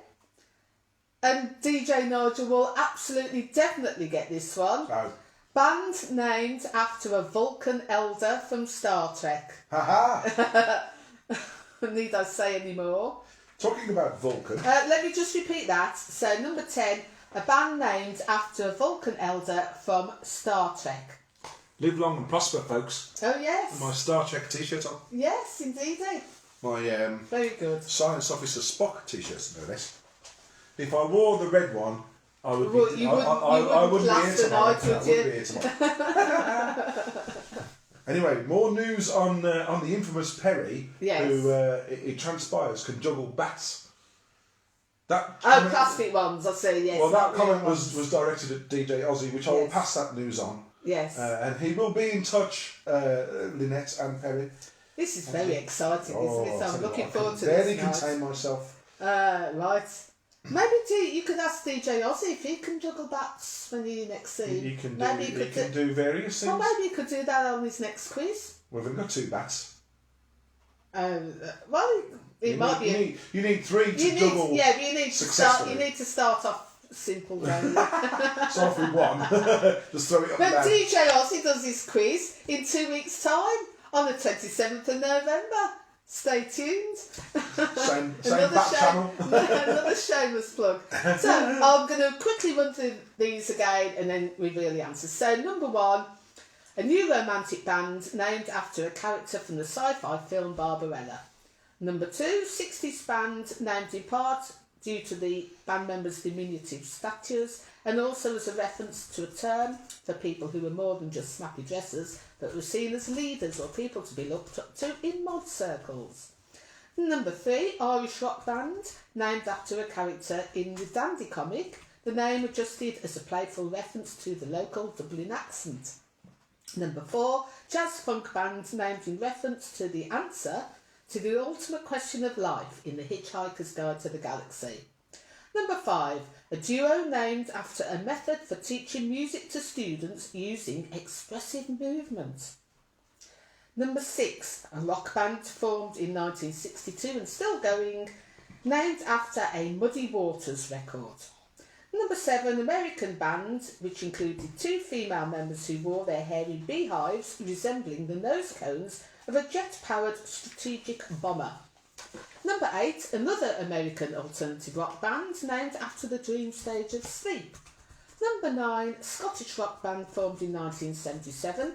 And DJ Nigel will absolutely definitely get this one. Oh. Band named after a Vulcan elder from Star Trek. Haha! Need I say any more? Talking about Vulcan. Let me just repeat that. So, number 10, a band named after a Vulcan elder from Star Trek. Live long and prosper, folks. Oh, yes. My Star Trek t-shirt on. Yes, indeed. My Very good. Science Officer Spock t-shirts, no less. If I wore the red one, I would be. Well, you I wouldn't be here last the tomorrow. night, No, I would wouldn't you? be here tomorrow. Anyway, more news on the infamous Perry, Yes. who it transpires can juggle bats. That Oh, comment- plastic ones, I see, yes. Well, that not real comment ones. was directed at DJ Ozzy, which I will Yes. pass that news on. Yes. And he will be in touch, Lynette and Perry. This is very exciting, isn't it? So I'm looking forward to barely this night. contain myself. Right. Maybe you could ask DJ Ozzy if he can juggle bats when you next see him. He can Maybe do various things. Well, maybe he could do that on his next quiz. We've only got 2 bats. Well, it might be. You need 3 to juggle. Yeah, but you need to start. successfully. You need to start off simple, don't you? So if we won, just throw it up and But down. DJ Ozzy does his quiz in 2 weeks' time on the 27th of November. Stay tuned. Same Another back channel. Another shameless plug. So I'm going to quickly run through these again and then reveal the answers. So number 1, a new romantic band named after a character from the sci-fi film Barbarella. Number 2, 60s band named in part due to the band members' diminutive statures and also as a reference to a term for people who were more than just snappy dressers but were seen as leaders or people to be looked up to in mod circles. Number 3, Irish rock band named after a character in the Dandy comic, the name adjusted as a playful reference to the local Dublin accent. Number 4, jazz funk band named in reference to the answer to the ultimate question of life in The Hitchhiker's Guide to the Galaxy. Number 5, a duo named after a method for teaching music to students using expressive movement. Number 6, a rock band formed in 1962 and still going, named after a Muddy Waters record. Number 7, American band, which included 2 female members who wore their hair in beehives resembling the nose cones of a jet-powered strategic bomber. Number 8, another American alternative rock band named after the dream stage of sleep. Number 9, Scottish rock band formed in 1977,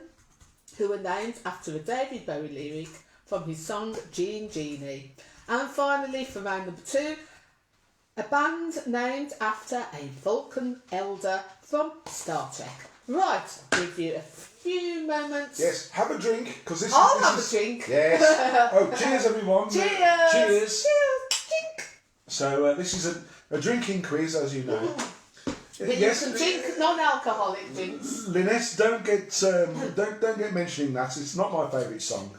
who were named after a David Bowie lyric from his song Jean Genie. And finally, for round number 2, a band named after a Vulcan elder from Star Trek. Right, I'll give you a few moments. Yes, have a drink, because this I'll is... have a drink. Yes. Oh, cheers everyone. Cheers. Cheers. Drink. So this is a drinking quiz, as you know. But you can drink non-alcoholic drinks. Lynette, don't get mentioning that. It's not my favourite song.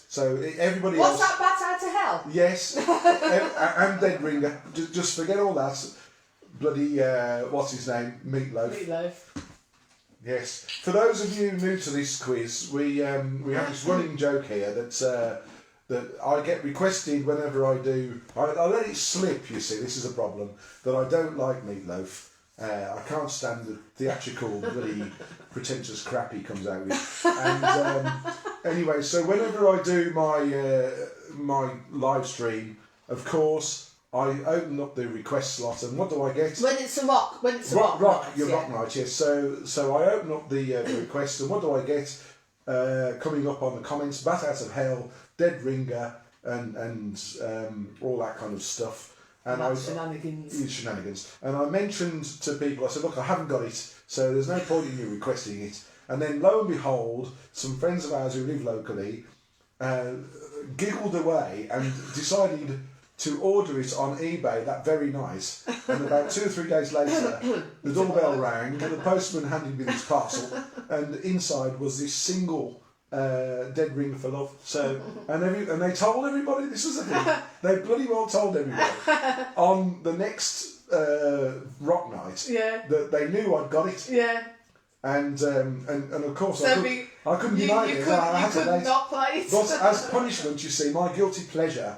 So everybody What's else... that, Bat Out of Hell? Yes, and Dead Ringer. Just forget all that. Bloody, what's his name? Meatloaf. Meatloaf. Yes. For those of you new to this quiz, we have this running joke here that I get requested whenever I do. I let it slip. You see, this is a problem that I don't like Meatloaf. I can't stand the theatrical, bloody pretentious crap he comes out with. And anyway, so whenever I do my live stream, of course, I open up the request slot, and what do I get? When it's a rock rock night, yes. So I open up the request, and what do I get? Coming up on the comments, Bat Out of Hell, Dead Ringer, and all that kind of stuff. And shenanigans. And I mentioned to people, I said, look, I haven't got it, so there's no point in you requesting it. And then lo and behold, some friends of ours who live locally giggled away and decided to order it on eBay that very night. And about 2 or 3 days later, the doorbell rang, the postman handed me this parcel, and inside was this single Dead Ring for Love. So and they told everybody this was a thing. They bloody well told everybody on the next rock night that they knew I'd got it. Yeah. And of course so I couldn't deny it. I could not play it. But as punishment, you see, my guilty pleasure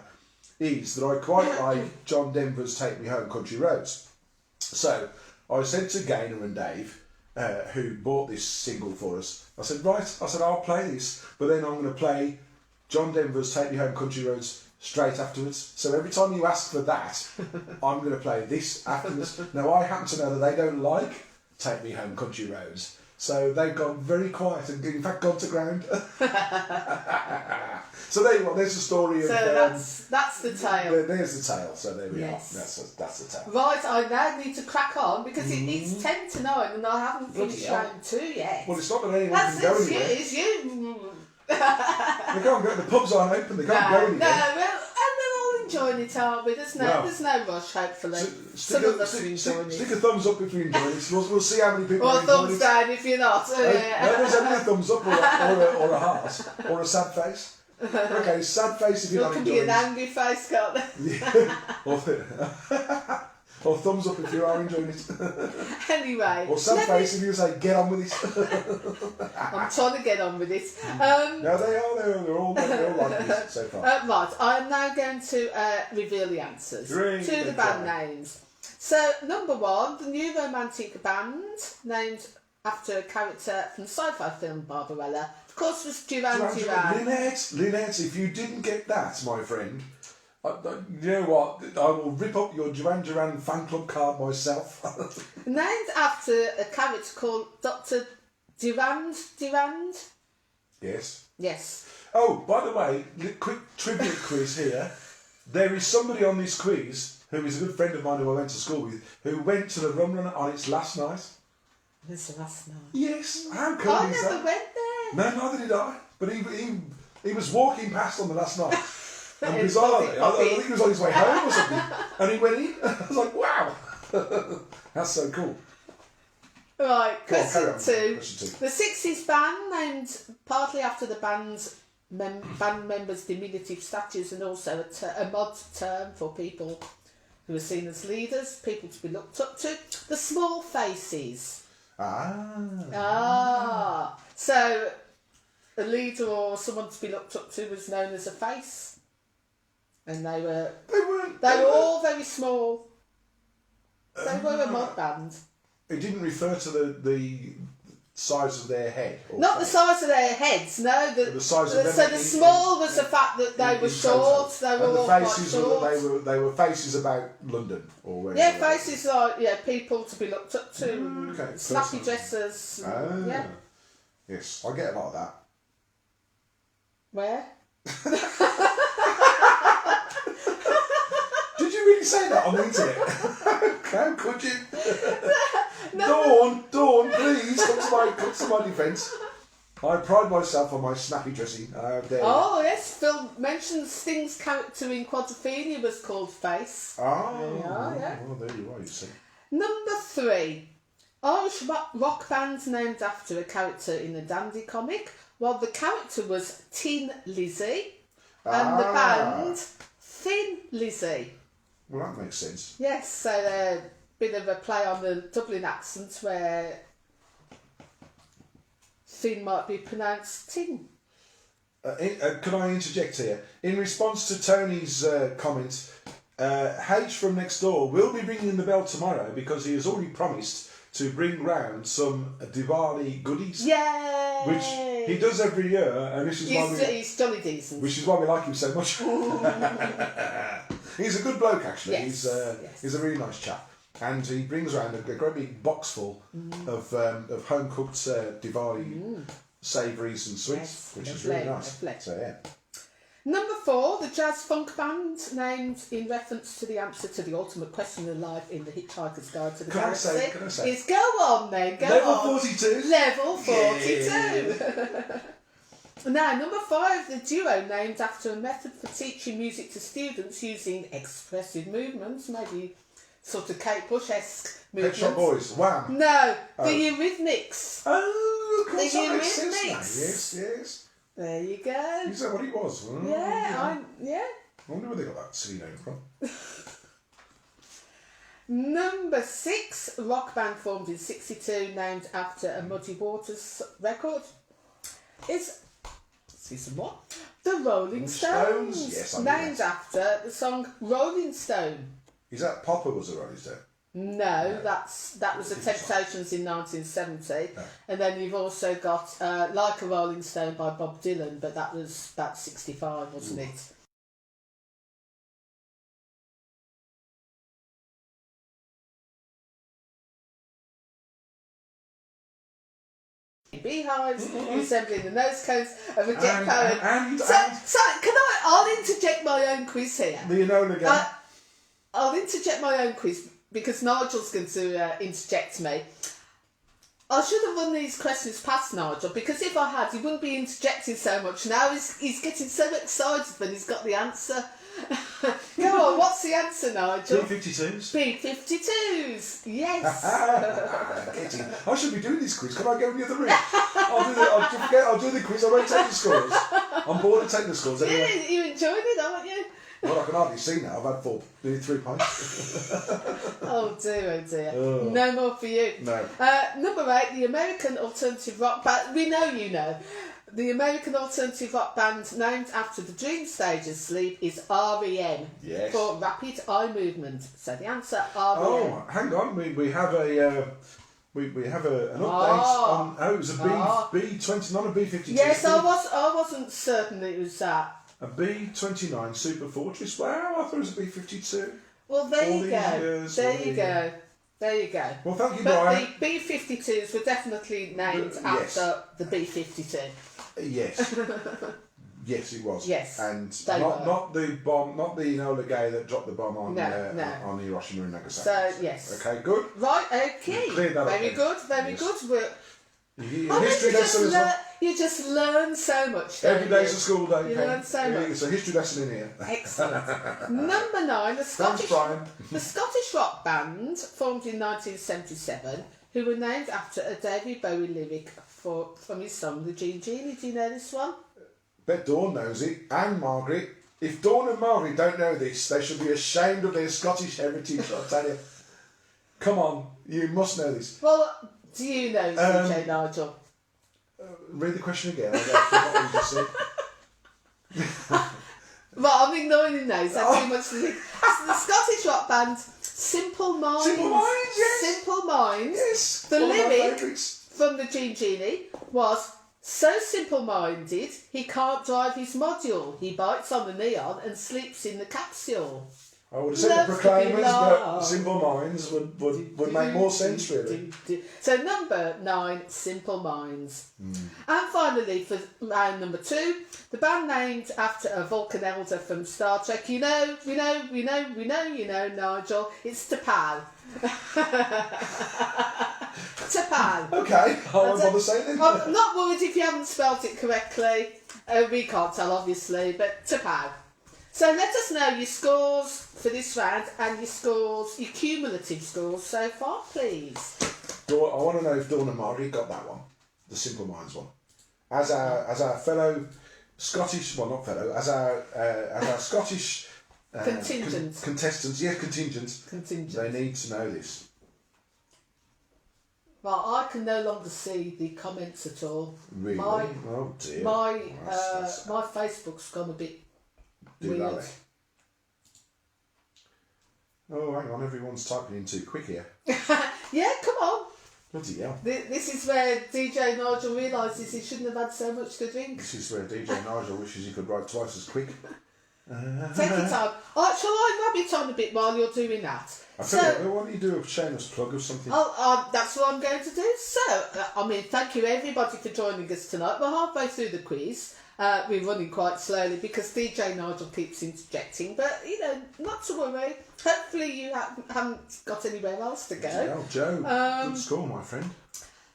is that I quite like John Denver's Take Me Home Country Roads. So I said to Gaynor and Dave, who bought this single for us, I said, I'll play this, but then I'm going to play John Denver's Take Me Home Country Roads straight afterwards. So every time you ask for that, I'm going to play this afterwards. Now, I happen to know that they don't like Take Me Home Country Roads, so they've gone very quiet and in fact gone to ground. So there you go, there's the story of... So that's the tale. There's the tale, so there we are. That's the tale. Right, I now need to crack on because it's 10 to 9 and I haven't finished round 2 yet. Well, it's not that anyone can go anywhere. It's you. They can't go, the pubs aren't open, they can't go anywhere. No, well, and they're all enjoying it, aren't we? There's no rush, hopefully. Some of us are enjoying it. Stick a thumbs up if you enjoy it. We'll see how many people or are enjoying it. thumbs down if you're not. No, there's only a thumbs up or a heart or a sad face. Okay, sad face if you're not enjoying it. It can be an angry face, can't it? Or thumbs up if you are enjoying it. Anyway. Or sad face if you say, get on with it. I'm trying to get on with it. No, they're all like this so far. Right, I am now going to reveal the answers to the band names. So, number 1, the new romantic band, named after a character from the sci-fi film Barbarella, of course, was Duran Duran. Lynette, if you didn't get that, my friend, you know what? I will rip up your Duran Duran fan club card myself. Named after a character called Dr. Durand. Yes. Yes. Oh, by the way, quick trivia quiz here. There is somebody on this quiz who is a good friend of mine who I went to school with, who went to the Rum Run on its last night. This is last night. Yes. How cool I is never that? went there. No, neither did I. But he was walking past on the last night. And It's bizarrely, I Bobby. think he was on his way home or something. And he went in. I was like, wow. That's so cool. Right, Go on, carry question on. 2. Question 2. The 60s band, named partly after the band's band members' diminutive statues and also a mod term for people who are seen as leaders, people to be looked up to. The Small Faces. So a leader or someone to be looked up to was known as a face. And they were all very small. They were a mod band. It didn't refer to the size of their head. Not the size of their heads, no. The size of them. So the small was the fact that they were short. They were all quite short. They were faces about London or wherever. Yeah, faces like people to be looked up to. Okay, Snappy dresses. Yeah. Yes, I get a lot of that. Where? Did you really say that on the internet? How could you? Dawn, please come to my defence. I pride myself on my snappy dressing. Oh yes, Phil mentions Sting's character in Quadrophenia was called Face. Oh, yeah. Well, there you are. You see. Number 3, Irish rock band named after a character in the Dandy comic. Well, the character was Tin Lizzy, and the band Thin Lizzy. Well, that makes sense. Yes, so a bit of a play on the Dublin accent where thin might be pronounced tin. Can I interject here? In response to Tony's comment, H from next door will be ringing the bell tomorrow because he has already promised to bring round some Diwali goodies. Yay! Which he does every year, and this is he's jolly decent. which is why we like him so much. He's a good bloke, actually. Yes. He's a really nice chap, and he brings around a great big box full of home cooked Diwali savouries and sweets, which is really nice. Lovely. So yeah. Number 4, the jazz funk band named in reference to the answer to the ultimate question of life in the Hitchhiker's Guide to the Galaxy. Can I say? Is go on then, go Level on. 42. Level 42. Yeah. Now, number 5, the duo named after a method for teaching music to students using expressive movements, maybe sort of Kate Bush-esque movements. Pet Shop Boys. Wham. No, the Eurythmics. Oh, of course, The that makes sense Eurythmics. now. Yes. There you go. Is that what he was? Yeah. I wonder where they got that silly name from. Number 6, rock band formed in 1962, named after a Muddy Waters record, is what? The Rolling Stones. Yes, I knew named that. after the song Rolling Stone. Is that Popper was a Rolling Stone? No, that was the Temptations in 1970, and then you've also got Like a Rolling Stone by Bob Dylan, but that was about 65, wasn't it? Beehives resembling the nose cones of a jet poem. So I'll interject my own quiz here. Leonora again. I'll interject my own quiz because Nigel's going to interject me. I should have run these questions past Nigel because if I had, he wouldn't be interjecting so much. Now he's getting so excited when he's got the answer. Go on, what's the answer, Nigel? B-52s. B-52s, yes. I should be doing this quiz. Can I go in the other room? I'll do the quiz. I won't take the scores. I'm bored of taking the scores anyway. You enjoyed it, aren't you? Well, I can hardly see now. I've had nearly 3 pints. Oh dear, oh dear. Oh. No more for you. No. Number 8, the American alternative rock band. We know you know. The American alternative rock band named after the dream stage of sleep is REM. Yes. For rapid eye movement. So the answer REM. Oh, hang on. We have a we have an update on. Oh, it was a B20, not a B52. Yes, I wasn't certain it was that. A B29 Super Fortress. Wow, I thought it was a B52. Well, there you go. There you go. Well, thank you, but Brian. The B-52s were definitely named after the B-52. Yes. Yes, it was. Yes, and they were. not the bomb, not the Enola Gay that dropped the bomb on on Hiroshima and Nagasaki. So yes. Okay, good. Right. Okay. Cleared that very up. good. Very good. History lesson as well. You just learn so much. Every day's a school day. You learn so much. It's a history lesson in here. Excellent. Number 9, the Scottish rock band formed in 1977, who were named after a David Bowie lyric from his song The Gene Genie. Do you know this one? Bet Dawn knows it, and Margaret. If Dawn and Margaret don't know this, they should be ashamed of their Scottish heritage, I tell you. Come on, you must know this. Well, do you know DJ Nigel? Read the question again. I forgot what you just said. Well, I'm ignoring him now. So too much to think. So the Scottish rock band Simple Minds. Simple Minds, yes. Simple Minds. Yes. The lyric from the Gene Genie was, so simple-minded, he can't drive his module. He bites on the neon and sleeps in the capsule. I would have said the Proclaimers, but Simple Minds would make more sense, really. So number 9, Simple Minds. And finally, for round number 2, the band named after a Vulcan elder from Star Trek. You know, Nigel. It's T'Pau. T'Pau. Okay, I won't bother saying it. I'm not worried if you haven't spelt it correctly. We can't tell, obviously, but T'Pau. So let us know your scores for this round and your cumulative scores so far, please. I want to know if Dawn and Margaret got that one, the Simple Minds one. As our fellow Scottish, well not fellow, as our Scottish contingent. Contestants, contingent. They need to know this. Well, I can no longer see the comments at all. Really? Oh dear. My Facebook's gone a bit weird. Oh, hang on, everyone's typing in too quick here. Yeah, come on. Bloody hell. This is where DJ Nigel realises he shouldn't have had so much to drink. This is where DJ Nigel wishes he could write twice as quick. Take your time. Shall I rub it on a bit while you're doing that? I tell you, why don't you do a shameless plug of something? That's what I'm going to do. So, thank you everybody for joining us tonight. We're halfway through the quiz. We're running quite slowly because DJ Nigel keeps interjecting, but not to worry. Hopefully you haven't got anywhere else to go. Yeah, Joe, good score, my friend.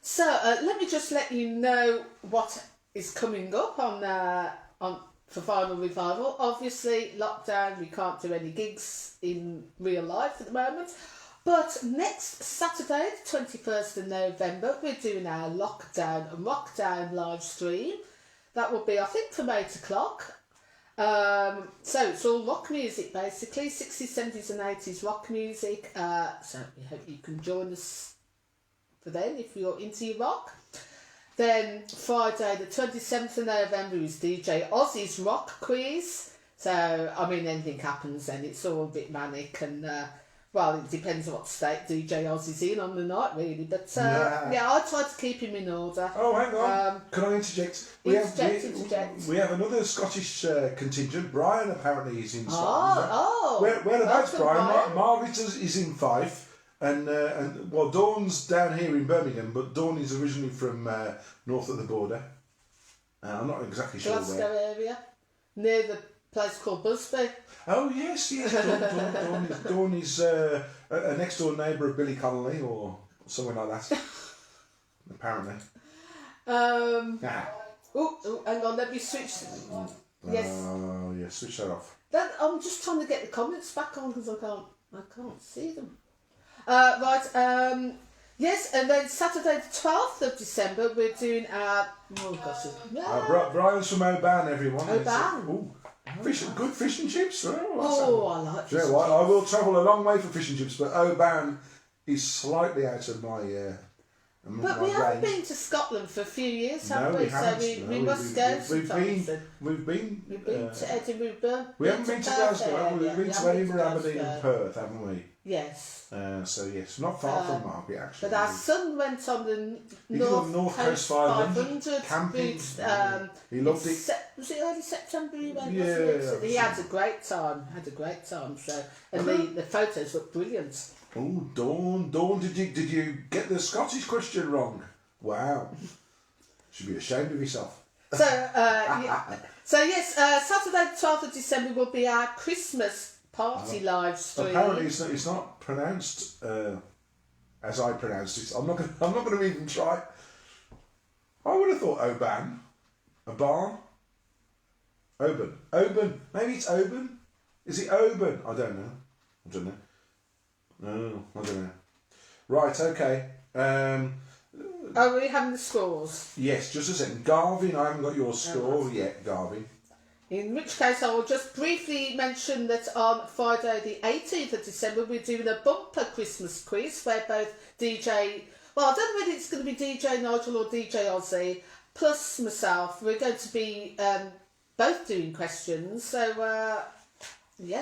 So let me just let you know what is coming up on for Final Revival. Obviously, lockdown, we can't do any gigs in real life at the moment. But next Saturday, the 21st of November, we're doing our Rockdown live stream. That will be, I think, from 8 o'clock. So it's all rock music, basically. 60s, 70s and 80s rock music. So we hope you can join us for then if you're into your rock. Then Friday the 27th of November is DJ Ozzy's Rock Quiz. So, anything happens then. It's all a bit manic and, it depends on what state DJ Ozzy's in on the night, really. But, I try to keep him in order. Oh, hang on. Can I interject? Interject. We have another Scottish contingent. Brian apparently is in Scotland. Whereabouts, Brian? Margaret is in Fife. And Dawn's down here in Birmingham, but Dawn is originally from north of the border. I'm not exactly sure Glasgow where. area, near the place called Busby. Oh yes. Dawn is a next door neighbour of Billy Connolly or something like that. Apparently. Oh, hang on, let me switch. Yes. Oh yeah, switch that off. I'm just trying to get the comments back on because I can't see them. Yes, and then Saturday the 12th of December we're doing our... Brian's from Oban, everyone. Oban. Good fish and chips. I like fish and chips. I will travel a long way for fish and chips, but Oban is slightly out of my But we haven't been to Scotland for a few years, have we? So we must go sometimes. We've been to Edinburgh. We haven't been to Glasgow. We've been to Edinburgh, Aberdeen and Perth, haven't we? Yes. So yes, not far from Margaret actually. But our son went on the North Coast 500 camping. route. He loved it. Was it early September he went? Yeah. He had a great time. So, and the photos look brilliant. Oh, Dawn, did you get the Scottish question wrong? Wow, should be ashamed of yourself. So yes, Saturday the 12th of December will be our Christmas party live stream. Apparently, it's not pronounced as I pronounced it. I'm not going to even try. I would have thought Oban, Oban. Maybe it's Oban. Is it Oban? I don't know. No, I don't know. Right, okay. Are we having the scores? Yes, just a second. Garvin, I haven't got your score yet, Garvin. In which case I will just briefly mention that on Friday the 18th of December we're doing a bumper Christmas quiz where both I don't know whether it's going to be DJ Nigel or DJ Ozzy, plus myself. We're going to be both doing questions, so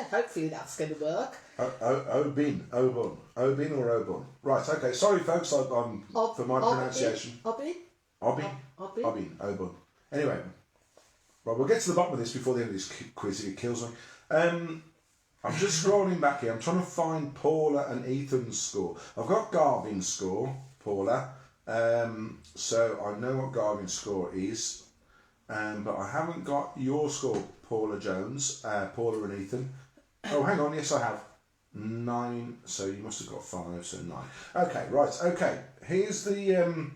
hopefully that's going to work. Obin or Obon. Right, okay. Sorry, folks, I'm for my pronunciation. Obin, Obon. Anyway, right, we'll get to the bottom of this before the end of this quiz if it kills me. I'm just scrolling back here. I'm trying to find Paula and Ethan's score. I've got Garvin's score, Paula. So I know what Garvin's score is. But I haven't got your score, Paula Jones, Paula and Ethan. Oh, hang on, yes I have. 9, so you must have got 5, so 9. Okay, right, okay. Here's the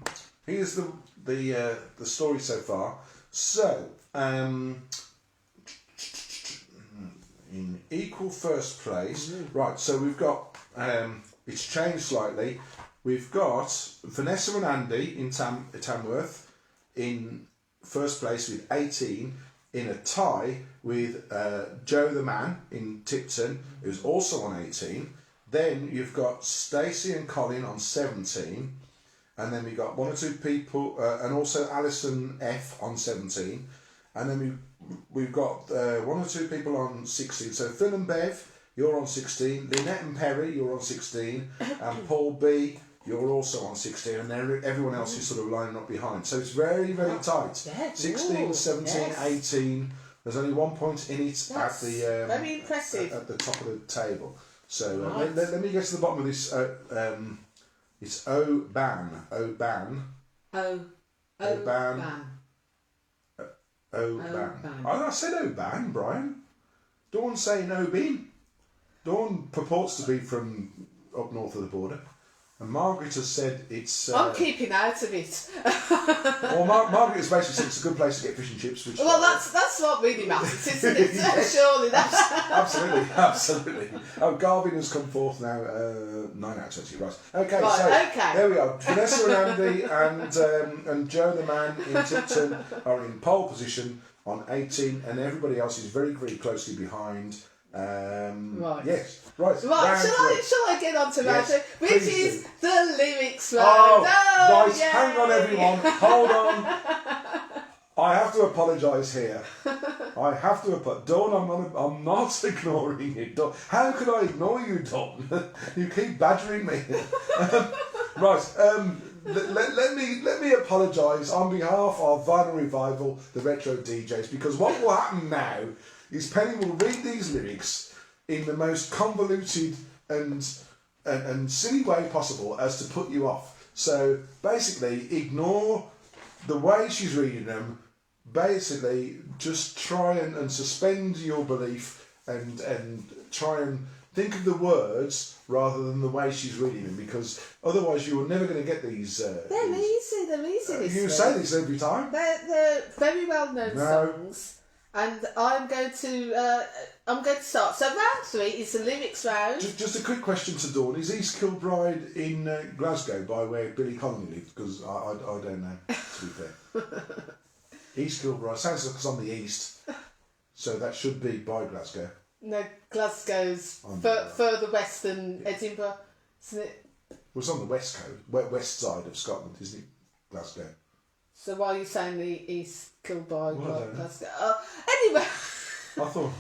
story so far. So, in equal first place, right, so we've got, it's changed slightly. We've got Vanessa and Andy in Tamworth in first place with 18, in a tie with Joe the Man in Tipton, who's also on 18. Then you've got Stacey and Colin on 17, and then we've got one or two people, and also Alison F on 17, and then we've got one or two people on 16. So Phil and Bev, you're on 16. Lynette and Perry, you're on 16, and Paul B, you're also on 16, and everyone else is sort of lining up behind. So it's very, very tight. Yeah, 16, 17, 18. There's only 1 point in it at the very impressive at the top of the table. So right. let me get to the bottom of this. It's Oban. I said Oban, Brian. Dawn's saying Obin. Dawn purports to be from up north of the border. And Margaret has said it's... I'm keeping out of it. Well, Margaret has basically said it's a good place to get fish and chips. Which that's what really matters, isn't it? Yes. Surely that's... Absolutely. Oh, Garvin has come forth now, 9 out of 20, right. Okay, there we are. Vanessa and Andy and Joe the Man in Tipton are in pole position on 18, and everybody else is very, very closely behind. Right. Yes. Right. Shall I get on to round 2, which is the lyrics round? Oh, right. Yay. Hang on, everyone. Hold on. I have to apologise here. Dawn, I'm not ignoring you, Dawn. How could I ignore you, Dawn? You keep badgering me. Right. Let me apologise on behalf of Vinyl Revival, the Retro DJs, because what will happen now is Penny will read these lyrics in the most convoluted and silly way possible as to put you off. So basically, ignore the way she's reading them. Basically, just try and suspend your belief and try and think of the words rather than the way she's reading them, because otherwise you are never going to get these. They're easy. You say this every time. They're very well known songs. And I'm going to start. So round 3 is the lyrics round. Just a quick question to Dawn: is East Kilbride in Glasgow, by where Billy Connolly lived? Because I don't know. To be fair, East Kilbride sounds like it's on the east, so that should be by Glasgow. No, Glasgow's further west than Edinburgh, isn't it? Well, it's on the west coast, west side of Scotland, isn't it? Glasgow. So why are you saying the East Kilbride? Well, I don't know. Glasgow? Anyway. I thought.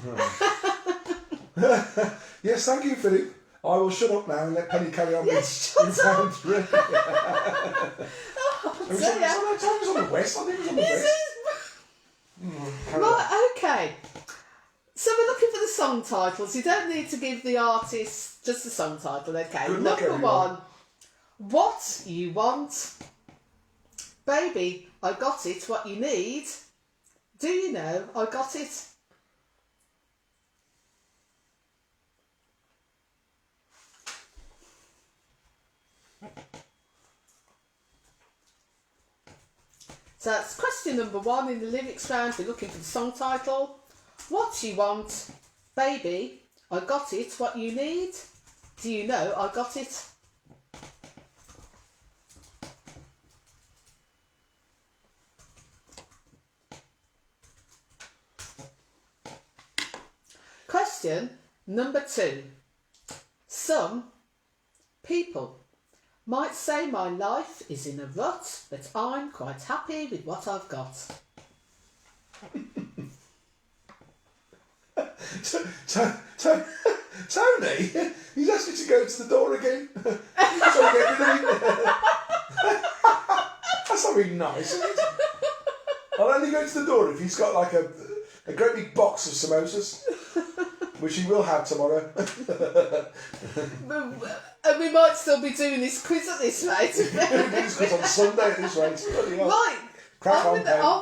Yes, thank you, Philip. I will shut up now and let Penny carry on Yes, with shut up. round three. Oh, It was on the west. I think it was on the west. Right, okay. So we're looking for the song titles. You don't need to give the artist just the song title, okay? Good luck, Number everyone. 1, What You Want. Baby, I got it, what you need. Do you know I got it? So that's question number 1 in the lyrics round. We're looking for the song title. What you want, baby, I got it, what you need. Do you know I got it? Question number 2. Some people might say my life is in a rut, but I'm quite happy with what I've got. Tony, he's asked me to go to the door again. So get rid of him. That's not really nice, is it? I'll only go to the door if he's got like a great big box of samosas, which he will have tomorrow. And we might still be doing this quiz at this rate. This quiz on Sunday at this rate. Right, Crack on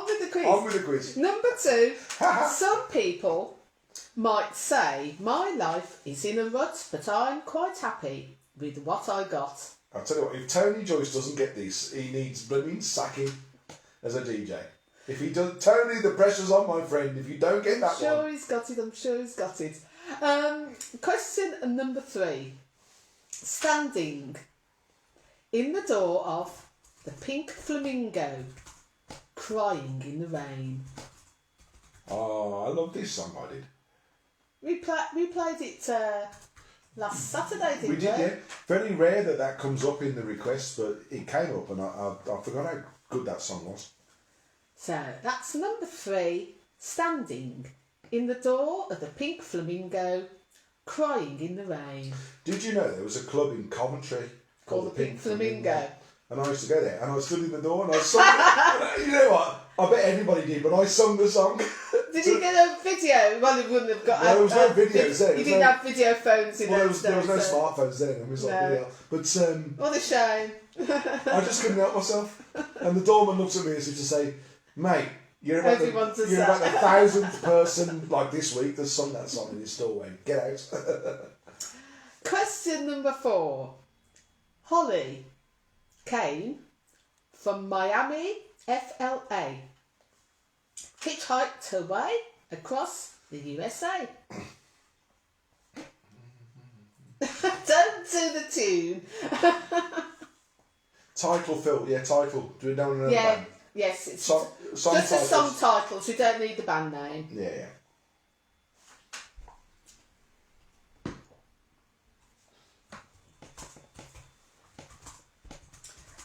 with the quiz. On with the quiz. Number 2, some people might say my life is in a rut, but I'm quite happy with what I got. I'll tell you what, if Tony Joyce doesn't get this, he needs blooming sacking as a DJ. If he does, Tony, the pressure's on, my friend. If you don't get that Sure, one. he's got it. I'm sure he's got it. Question number 3. Standing in the door of the Pink Flamingo, crying in the rain. Oh, I love this song, I did. We played it last Saturday, didn't we? We did, yeah. Very rare that comes up in the request, but it came up and I forgot how good that song was. So that's number 3. Standing in the door of the Pink Flamingo, crying in the rain. Did you know there was a club in Coventry Called the Pink Flamingo. And I used to go there and I stood in the door and I sung it. You know what? I bet everybody did, but I sung the song. Did you get a video? Well, it wouldn't have got. No, there was no videos then. You didn't have video phones in Well, those there was no days, so- smartphones then. It was like No. video. But What a shame. I just couldn't help myself. And the doorman looked at me as if to say, mate, you're about, Everyone does you're that. about the 1,000th person like this week that's sung that song in his doorway. Get out. Question number 4. Holly came from Miami, FLA. Hitchhiked her way across the USA. Don't do the tune. Title, Phil. Yeah, title. Do we know another Yeah, band? yes, it's Song just the titles. song titles. We don't need the band name. Yeah.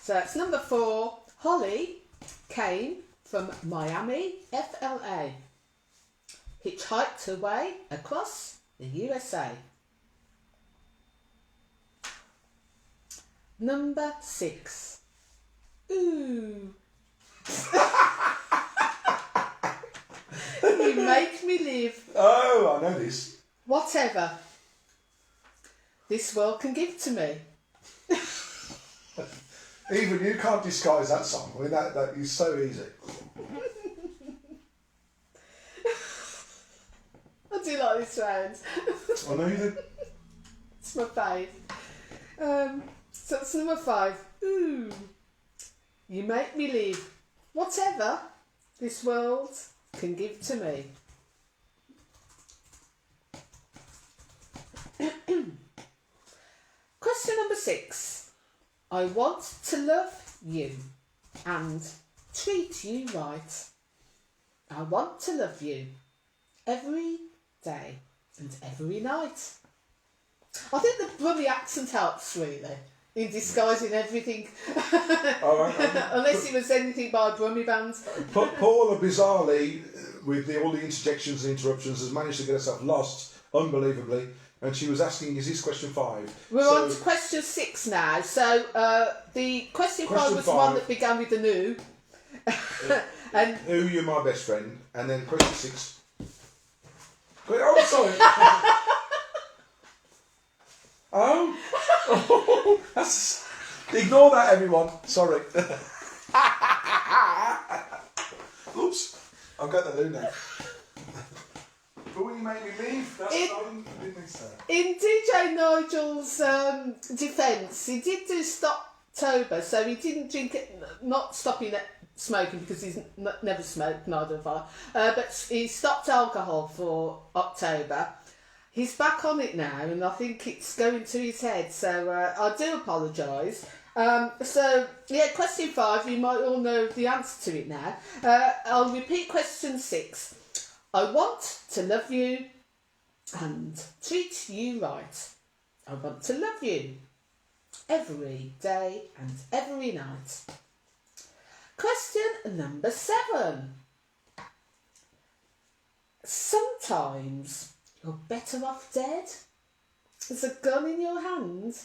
So that's number 4. Holly came from Miami, FLA. Hitchhiked her way across the USA. Number 6. Ooh. You make me live Oh, I know this. whatever this world can give to me. Even you can't disguise that song. I mean, that is so easy. I do like this round. I know you do. It's my fave. So it's number 5. Ooh. You make me live whatever this world can give to me. Question number 6. I want to love you and treat you right. I want to love you every day and every night. I think the Brummy accent helps, really. in disguising everything. Oh, Unless it was anything by Brummy bands. Paula, bizarrely, with all the interjections and interruptions, has managed to get herself lost, unbelievably. And she was asking, is this question 5? We're on to question 6 now. So the question 5 was 5. one that began with an who. And who, you're my best friend. And then question 6. Oh, sorry. Oh, ignore that, everyone. Sorry. Oops, I've got the loo now. But when you make me leave, that's in DJ Nigel's defence, he did do Stoptober, so he didn't drink it, not stopping smoking because he's never smoked, neither have I. But he stopped alcohol for October. He's back on it now, and I think it's going to his head, so I do apologise. So, yeah, question 5, you might all know the answer to it now. I'll repeat question 6. I want to love you and treat you right. I want to love you every day and every night. Question number 7. Sometimes you're better off dead. There's a gun in your hand.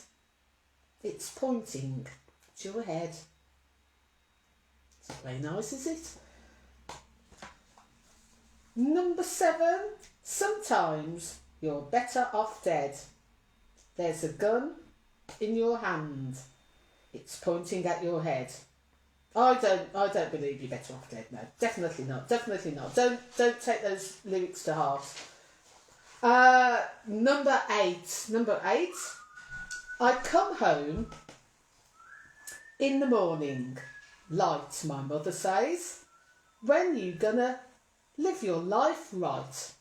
It's pointing at your head. It's very nice, is it? Number 7. Sometimes you're better off dead. There's a gun in your hand. It's pointing at your head. I don't believe you're better off dead. No, definitely not. Definitely not. Don't take those lyrics to heart. Number 8. Number 8. I come home in the morning, light, my mother says. When you gonna live your life right?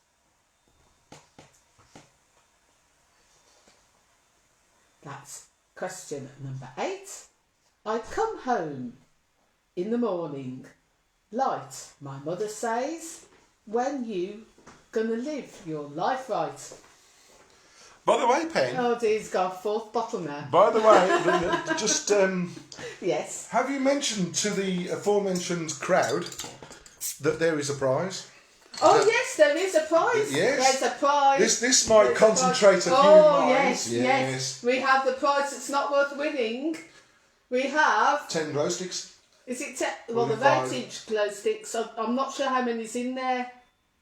That's question number 8. I come home in the morning, light, my mother says. When you gonna live your life right? By the way, Pen. Oh dear, he's got a 4th bottle now. By the way, just Yes. have you mentioned to the aforementioned crowd that there is a prize? Oh yes, there is a prize. Yes. There's a prize. This might There's concentrate a few minds. Yes. We have the prize that's not worth winning. We have 10 glow sticks. Is it 10? Well, the 5. voltage glow sticks. I'm not sure how many's in there.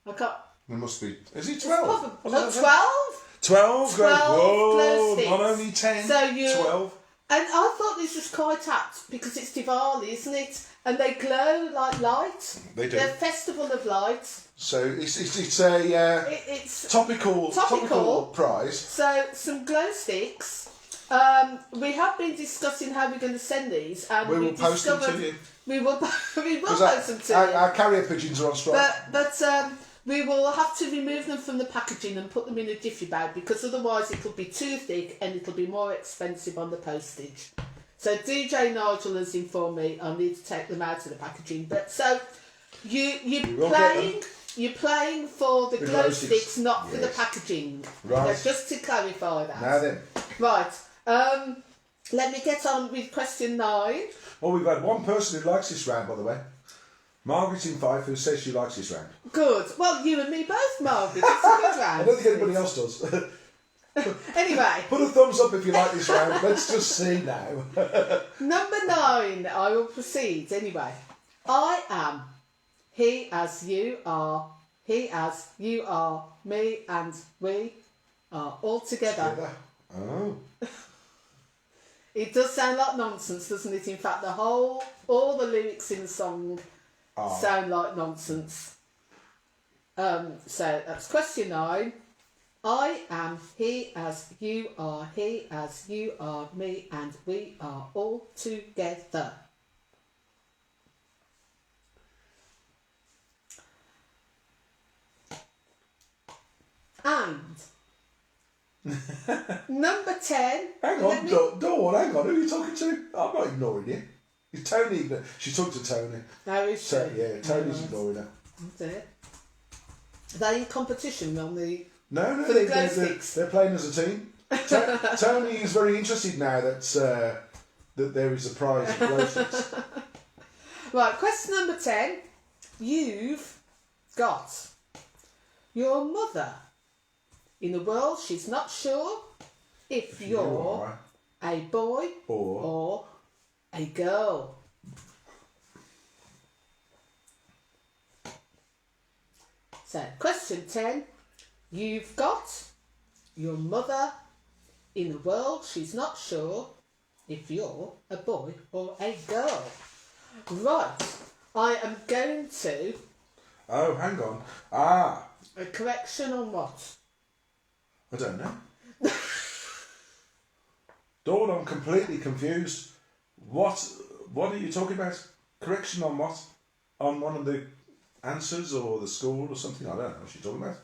I can't. There must be. Is it 12? No, 12. 12 glow. 12 Whoa, glow sticks. not only 10. So you 12. And I thought this was quite apt because it's Diwali, isn't it? And they glow like light. They do. They're a festival of light. So it's a It's topical prize. So some glow sticks. We have been discussing how we're going to send these, and We will post them to you. We will post them to you. Our carrier pigeons are on strike. But we will have to remove them from the packaging and put them in a jiffy bag because otherwise it'll be too thick and it'll be more expensive on the postage. So DJ Nigel has informed me I need to take them out of the packaging. But so you're playing for the glow sticks, not for the packaging. Right. So just to clarify that. Now then. Right. Let me get on with question 9. Well, we've had one person who likes this round, by the way. Margaret in Fife, who says she likes this round. Good. Well, you and me both, Margaret. It's a good round. I don't think anybody else does. Anyway. Put a thumbs up if you like this round. Let's just see now. Number 9. I will proceed anyway. I am. He as you are. He as you are. Me and we are all together. Oh. It does sound like nonsense, doesn't it? In fact, all the lyrics in the song sound like nonsense. So that's question 9. I am, he as you are, he as you are, me and we are all together. And number 10. Hang on, Dawn, hang on. Who are you talking to? I'm not ignoring you. It's Tony. She talked to Tony. No, is she? Yeah, Tony's ignoring her. Are they in competition on the... No, for the glow sticks? they're playing as a team. Tony is very interested now that there is a prize of groceries. Right, question number 10. You've got your mother in a world she's not sure if you're a boy or a girl. So, question 10. You've got your mother in a world she's not sure if you're a boy or a girl. Right, I am going to... Oh, hang on. A correction on what? I don't know. Dawn, I'm completely confused. What are you talking about? Correction on what? On one of the answers or the school or something? I don't know what she's talking about.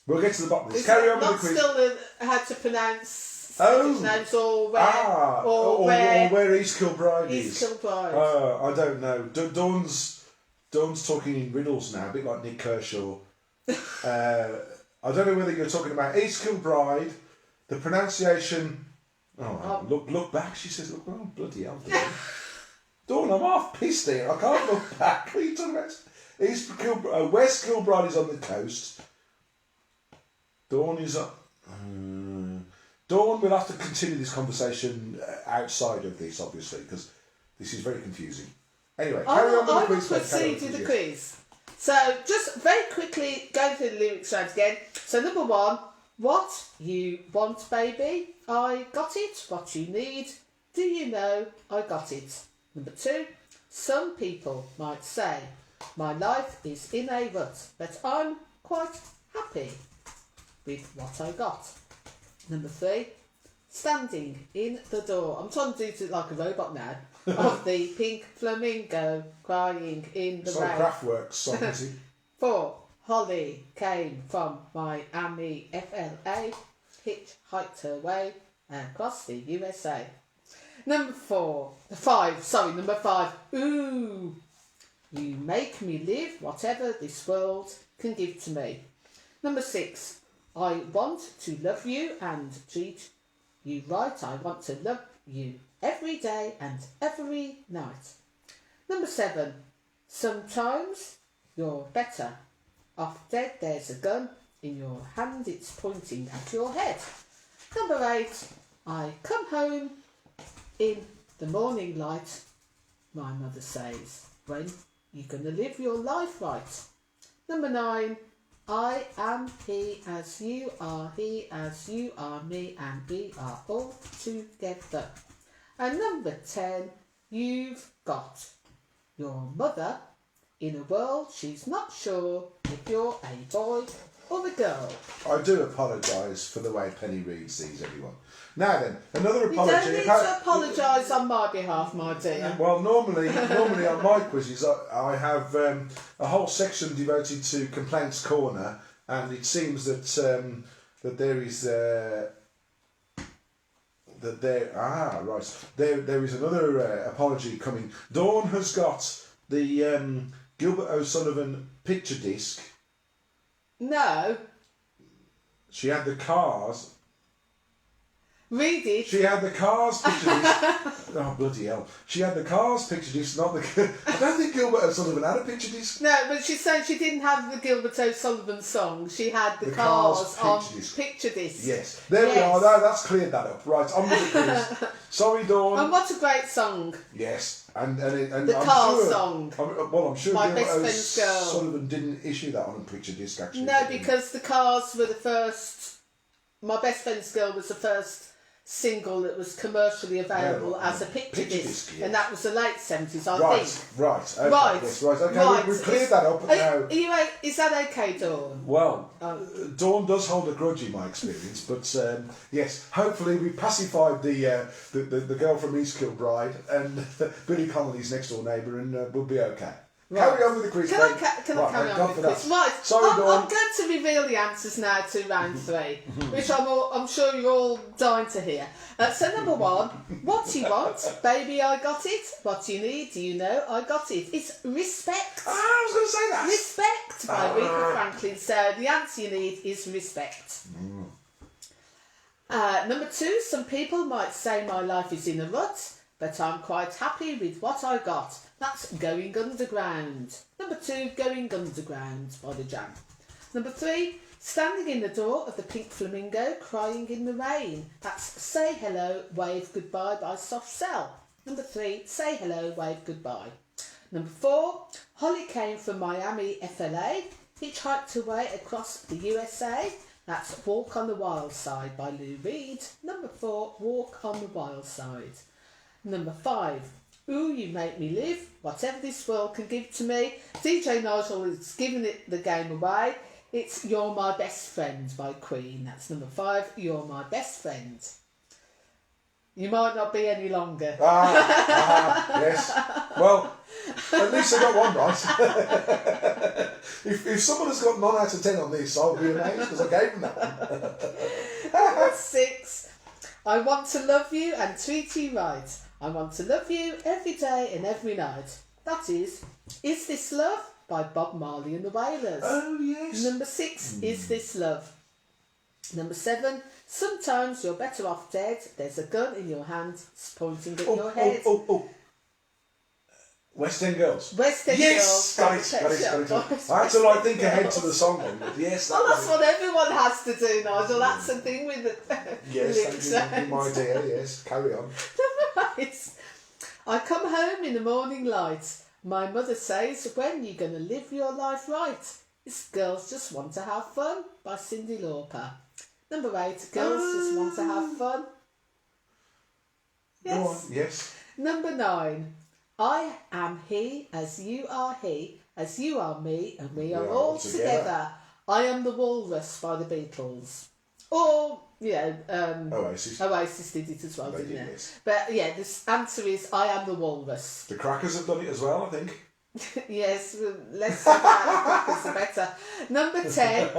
We'll get to the bottom of this. Carry on with the quiz. Still how to pronounce names or where or where East Kilbride is. East Kilbride. I don't know. Dawn's talking in riddles now, a bit like Nick Kershaw. I don't know whether you're talking about East Kilbride, the pronunciation. Look back. She says, "Look, oh bloody hell, Dawn, I'm half pissed here. I can't look back. What are you talking about? West Kilbride is on the coast. Dawn is up. Dawn, we'll have to continue this conversation outside of this, obviously, because this is very confusing. Anyway, carry on with the quiz. I will proceed with the quiz. So, just very quickly going through the lyrics round again. So, number 1, what you want, baby, I got it. What you need, do you know, I got it. Number 2, some people might say, my life is in a rut, but I'm quite happy with what I got. Number 3, standing in the door. I'm trying to do it like a robot now. Of the pink flamingo crying in the rain. It's like Kraftwerk's song, is it? 4, Holly came from Miami, FLA, hitchhiked her way across the USA. Number 5, ooh, you make me live whatever this world can give to me. Number 6, I want to love you and treat you right. I want to love you every day and every night. Number 7, sometimes you're better off dead. There's a gun in your hand, it's pointing at your head. Number 8, I come home in the morning light. My mother says, when you gonna live your life right? Number 9, I am he as you are, he as you are me, and we are all together. And number 10, you've got your mother in a world she's not sure if you're a boy or a girl. I do apologise for the way Penny reads these, everyone. Now then, another apology. You don't need to apologise on my behalf, my dear. Well, normally on my quizzes, I have a whole section devoted to Complaints Corner, and it seems that there is there is another apology coming. Dawn has got the Gilbert O'Sullivan picture disc. No. She had the Cars. Read it. She had the Cars picture disc. Oh, bloody hell. She had the Cars picture disc, not the... I don't think Gilbert O'Sullivan had a picture disc. No, but she's saying she didn't have the Gilbert O'Sullivan song. She had the Cars on picture disc. Yes. There we are. That's cleared that up. Right, on with the quiz. Sorry, Dawn. And what a great song. Yes. And the Cars song. I'm sure My Gilbert Best Friend's Girl. O'Sullivan didn't issue that on a picture disc, actually. No, because the Cars were the first... My Best Friend's Girl was the first single that was commercially available as a picture disc, yes. And that was the late 70s, I think. Right, okay, yes, right. Okay, we've cleared that up now. Is that okay, Dawn? Well, Dawn does hold a grudge in my experience, but yes, hopefully we pacified the girl from East Kilbride and Billy Connolly's next door neighbour, and we'll be okay. Right. Carry on with the quiz. Can I carry on with the quiz? Right. Sorry, Dawn. I'm going to reveal the answers now to round 3, which I'm sure you're all dying to hear. So number 1, what do you want? Baby, I got it. What do you need? Do you know? I got it. It's respect. I was going to say that. Respect by Aretha Franklin. So the answer you need is respect. Number 2, some people might say my life is in a rut, but I'm quite happy with what I got. That's Going Underground. Number 2, Going Underground by The Jam. Number 3, standing in the door of the Pink Flamingo, crying in the rain. That's Say Hello, Wave Goodbye by Soft Cell. Number 3, Say Hello, Wave Goodbye. Number 4, Holly came from Miami, FLA, hitchhiked away across the USA. That's Walk on the Wild Side by Lou Reed. Number 4, Walk on the Wild Side. Number 5, Ooh, You Make Me Live, Whatever This World Can Give to Me. DJ Nigel is giving it the game away. It's You're My Best Friend by Queen. That's number 5, You're My Best Friend. You might not be any longer. Yes. Well, at least I got one right. if someone has got 9 out of 10 on this, I'll be amazed because I gave them that one. Number 6, I want to love you and treat you right. I want to love you every day and every night. That is This Love by Bob Marley and the Wailers. Oh, yes. Number 6, Is This Love? Number 7, Sometimes You're Better Off Dead. There's a gun in your hand pointing at your head. West End Girls. West End Yes! Girls. Got it. I had to think ahead to the song then. But yes, Well, that's what everyone has to do, Nigel. That's the thing with the yes, thank you, my dear. Yes, carry on. Right. I come home in the morning light. My mother says, when you going to live your life right? It's Girls Just Want to Have Fun by Cyndi Lauper. Number 8, Girls Just Want to Have Fun. Yes. Go on. Yes. Number 9, I am he as you are he, as you are me, and we are all together. I Am the Walrus by the Beatles. Or, Oasis did it as well, didn't they? Yes. But yeah, the answer is I Am the Walrus. The Crackers have done it as well, I think. Yes, less about the better. Number 10,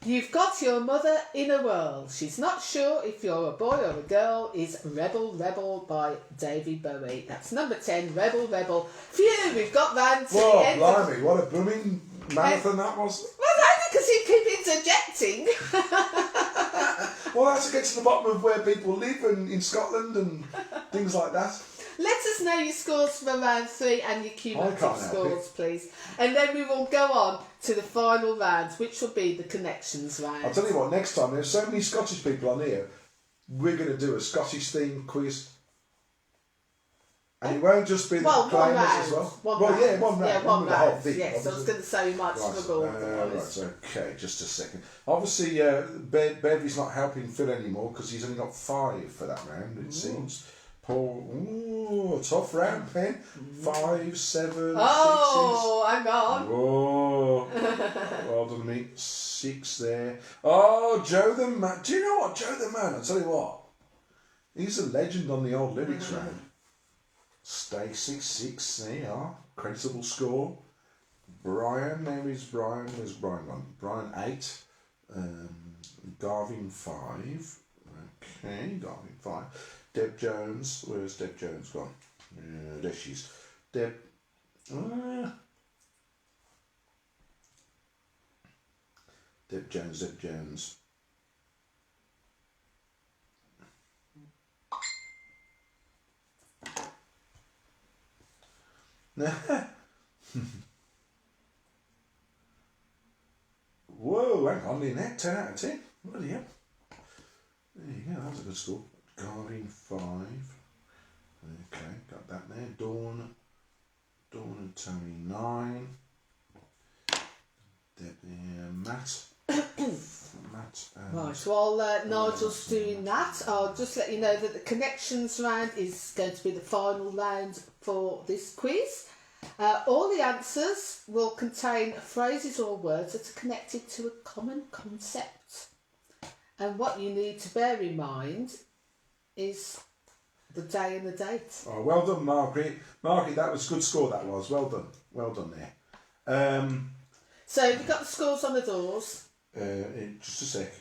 You've Got Your Mother in a Whirl. She's Not Sure If You're a Boy or a Girl is Rebel Rebel by David Bowie. That's number 10, Rebel Rebel. Phew, we've got round to the end. Blimey, what a booming marathon that was. Well, only because you keep interjecting. Well, that's to get to the bottom of where people live and in Scotland and things like that. Let us know your scores for round 3 and your cumulative scores, please. And then we will go on to the final round, which will be the connections round. I'll tell you what, next time, there's so many Scottish people on here, we're going to do a Scottish themed quiz. And it won't just be the claimers as well. One round. Yeah, one round. Yeah, one the whole round. thing, Yes, obviously. I was going to say we might struggle otherwise. Right, okay, just a second. Obviously, Bevy's not helping Phil anymore because he's only got 5 for that round, it seems. Paul, tough round, Pen. 5, 7, Oh, hang on. Whoa. Well done, me. 6 there. Oh, Joe the Man. Do you know what? Joe the Man, I'll tell you what. He's a legend on the old lyrics round. Stacey, 6, there you are. Creditable score. Brian, where's Brian gone? Brian, 8. Garvin, 5. Okay, Garvin, 5. Deb Jones, where's Deb Jones gone? There she is. Deb Jones. Whoa, hang on, Lynette, 10 out of 10. Bloody hell. There you go, that was a good score. Garvin, 5. Okay, got that there. Dawn and Tony, 9. Matt. Right, while Nigel's doing that, I'll just let you know that the connections round is going to be the final round for this quiz. All the answers will contain phrases or words that are connected to a common concept. And what you need to bear in mind is the day and the date. Oh, well done, Margaret. Margaret, that was a good score, that was. Well done. Well done there. So you've got the scores on the doors. Just a sec.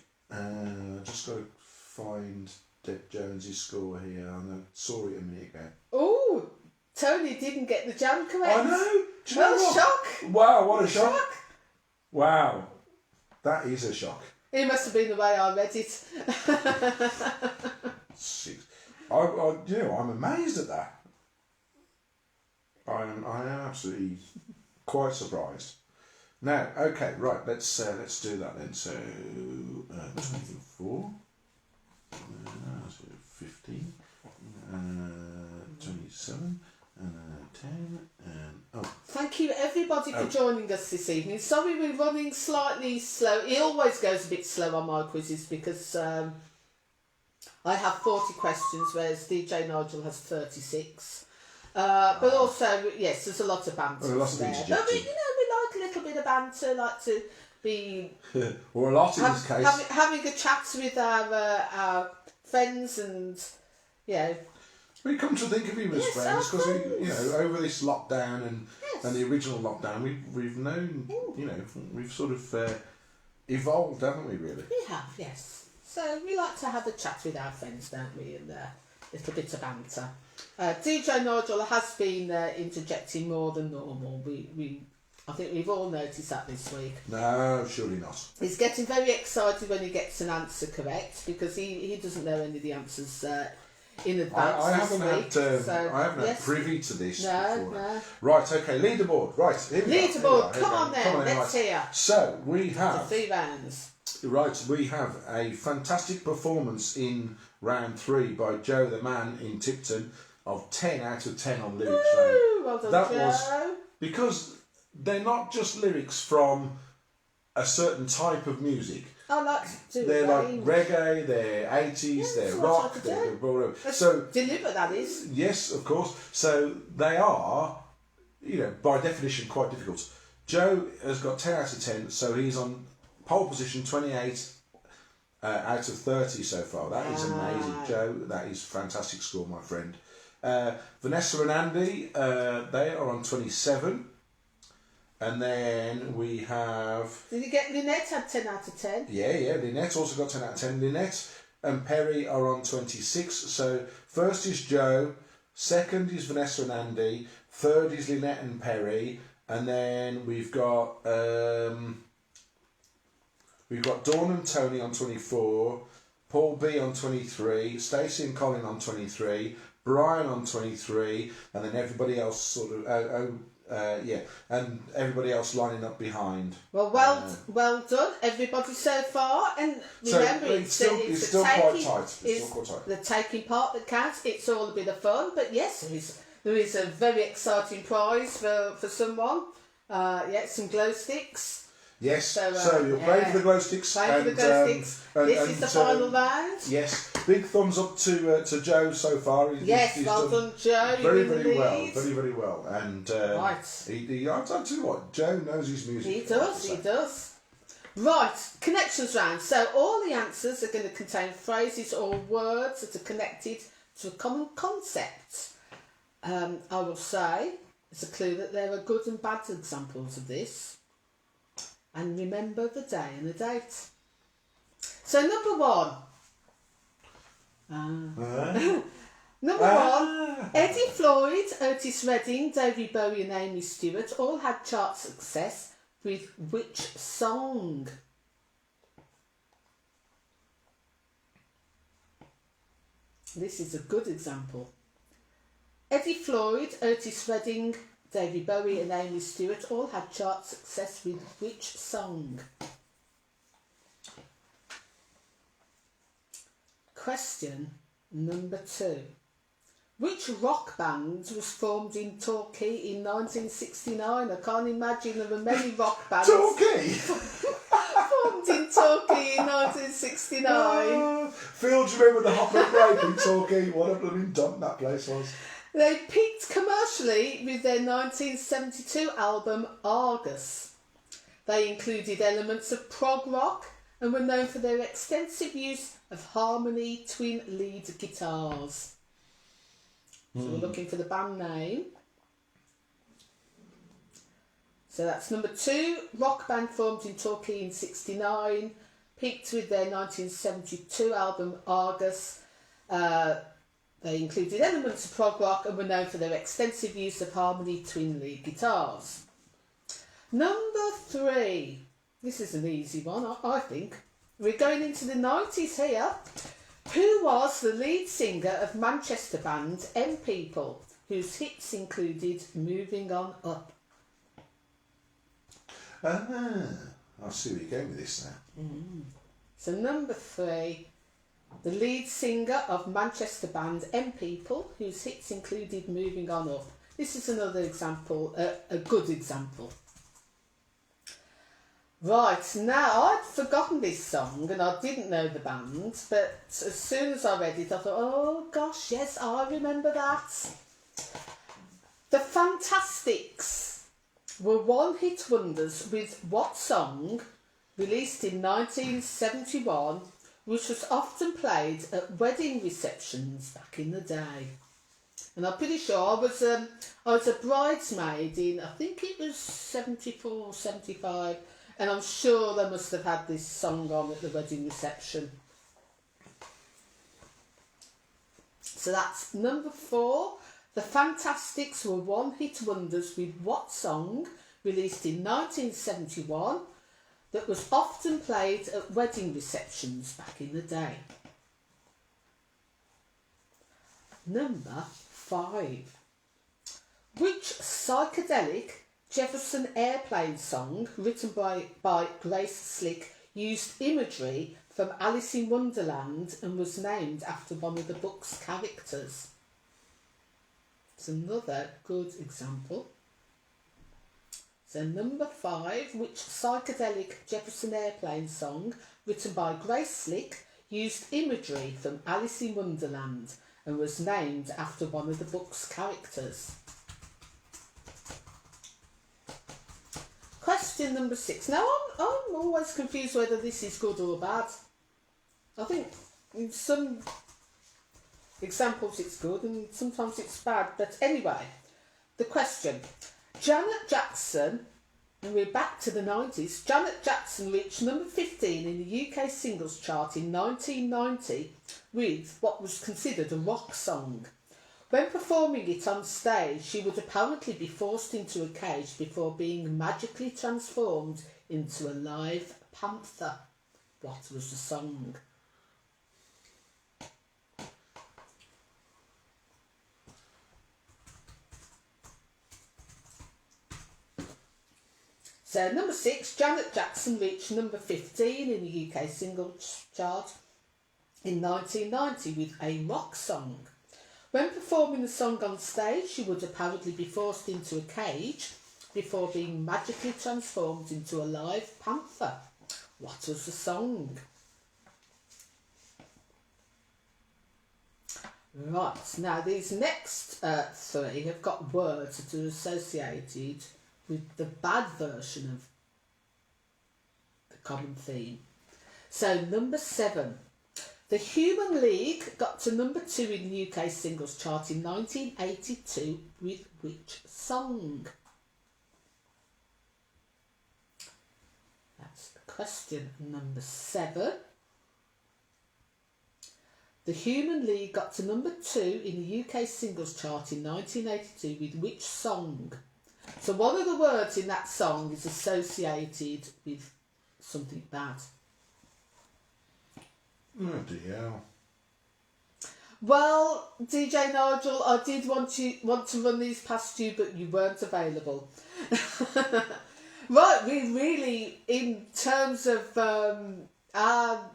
Just got to find Deb Jones's score here. I saw it a minute ago. Oh, Tony didn't get the jam correct. I know. Do you know what? Shock. Wow, what a shock. Wow. That is a shock. It must have been the way I read it. 6. I'm amazed at that. I am absolutely quite surprised. Now, okay, right. Let's do that then. So 24, 15, 27, 10, and Thank you everybody for joining us this evening. Sorry we're running slightly slow. It always goes a bit slow on my quizzes because I have 40 questions, whereas DJ Nigel has 36. But also, yes, there's a lot of banter there. But we like a little bit of banter, like to be... or a lot in this case. Having a chat with our friends and, We come to think of you as friends because over this lockdown and the original lockdown, we've known, we've sort of evolved, haven't we? Really. We have, yes. So we like to have a chat with our friends, don't we? And a little bit of banter. DJ Nigel has been interjecting more than normal. I think we've all noticed that this week. No, surely not. He's getting very excited when he gets an answer correct because he doesn't know any of the answers in advance. I haven't had privy to this before. No. Right, okay, leaderboard. Right, here we Leaderboard, go. come on then, let's hear. So we have the 3 rounds. Right, we have a fantastic performance in round 3 by Joe the Man in Tipton of 10 out of 10 on lyrics. Woo, well done, Joe. Was because they're not just lyrics from a certain type of music. They're like reggae, they're 80s, they're rock, they're so deliberate, that is. Yes, of course. So they are, by definition, quite difficult. Joe has got 10 out of 10, so he's on pole position 28 out of 30 so far. That is amazing, Joe. That is fantastic score, my friend. Vanessa and Andy, they are on 27. And then we have... Did you get Lynette had 10 out of 10? Yeah, Lynette also got 10 out of 10. Lynette and Perry are on 26. So first is Joe, second is Vanessa and Andy, third is Lynette and Perry, and then we've got Dawn and Tony on 24, Paul B on 23, Stacey and Colin on 23, Brian on 23, and then everybody else sort of... and everybody else lining up behind. Well done, everybody so far. And remember, it's still quite tight. It's still quite tight. The taking part that counts. It's all a bit of fun, but yes, there is a very exciting prize for someone. Some glow sticks. Yes, so you're playing for the glow sticks. Playing for the glow sticks. This is the final round. Yes, big thumbs up to Joe so far. He's well done, Joe. Very well, very, very well. And right. I'll tell you what, Joe knows his music. He does. Right, connections round. So all the answers are going to contain phrases or words that are connected to a common concept. I will say, it's a clue that there are good and bad examples of this. And remember the day and the date. So number 1. Number 1. Eddie Floyd, Otis Redding, David Bowie and Amy Stewart all had chart success with which song? This is a good example. Eddie Floyd, Otis Redding, David Bowie and Amy Stewart all had chart success with which song? Question number 2. Which rock band was formed in Torquay in 1969? I can't imagine there were many rock bands Torquay? formed in Torquay in 1969. Phil, do you remember the Hop and Grape in Torquay? What a blooming dump that place was. They peaked commercially with their 1972 album Argus. They included elements of prog rock and were known for their extensive use of harmony twin lead guitars. So we're looking for the band name. So that's number 2. Rock band formed in Torquay in 1969, peaked with their 1972 album Argus. They included elements of prog rock and were known for their extensive use of harmony twin lead guitars. Number 3. This is an easy one, I think. we're going into the 90s here. Who was the lead singer of Manchester band M People, whose hits included Moving On Up? I see where you're going with this now. So number 3, the lead singer of Manchester band M People, whose hits included Moving On Up. This is another example, a good example. Right, now I'd forgotten this song and I didn't know the band, but as soon as I read it I thought, oh gosh, yes, I remember that. The Fantastics were one-hit wonders with what song, released in 1971, which was often played at wedding receptions back in the day. And I'm pretty sure I was a bridesmaid in, I think it was 74, 75, and I'm sure they must have had this song on at the wedding reception. So that's number 4. The Fantastics were one-hit wonders with what song, released in 1971, that was often played at wedding receptions back in the day. Number 5. Which psychedelic Jefferson Airplane song, written by Grace Slick, used imagery from Alice in Wonderland and was named after one of the book's characters? It's another good example. So number 5, which psychedelic Jefferson Airplane song, written by Grace Slick, used imagery from Alice in Wonderland and was named after one of the book's characters? Question number 6. Now I'm always confused whether this is good or bad. I think in some examples it's good and sometimes it's bad, but anyway, the question. Janet Jackson, and we're back to the 90s, Janet Jackson reached number 15 in the UK singles chart in 1990 with what was considered a rock song. When performing it on stage, she would apparently be forced into a cage before being magically transformed into a live panther. What was the song? So number 6, Janet Jackson reached number 15 in the UK singles chart in 1990 with a rock song. When performing the song on stage, she would apparently be forced into a cage before being magically transformed into a live panther. What was the song? Right, now these next 3 have got words that are associated with the bad version of the common theme. So number 7. The Human League got to number 2 in the UK singles chart in 1982 with which song? That's question number 7. The Human League got to number 2 in the UK singles chart in 1982 with which song? So one of the words in that song is associated with something bad. Oh dear. Well, DJ Nigel, I did want to run these past you, but you weren't available. Right, we really, in terms of our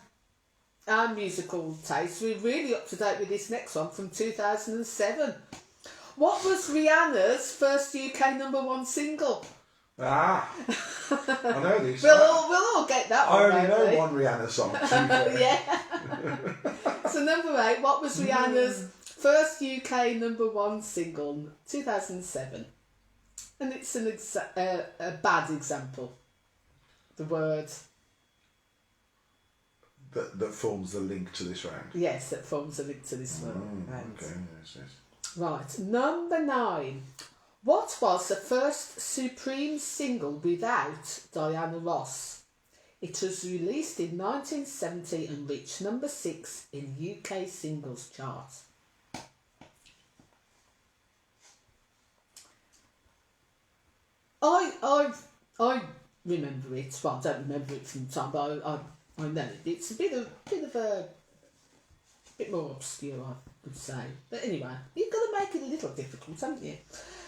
musical taste, we're really up to date with this next one from 2007. What was Rihanna's first UK number 1 single? I know these. We'll all get that I one. only know maybe. one Rihanna song. To be fair. Yeah. So number 8, what was Rihanna's first UK number 1 single? 2007. And it's a bad example. The word. That forms the link to this round. Yes, that forms a link to this one. Okay, yes. Right, number 9. What was the first Supreme single without Diana Ross? It was released in 1970 and reached number 6 in UK singles chart. I remember it. Well, I don't remember it from the time, but I know it's a bit more obscure, I would say. But anyway, you've got to make it a little difficult, haven't you?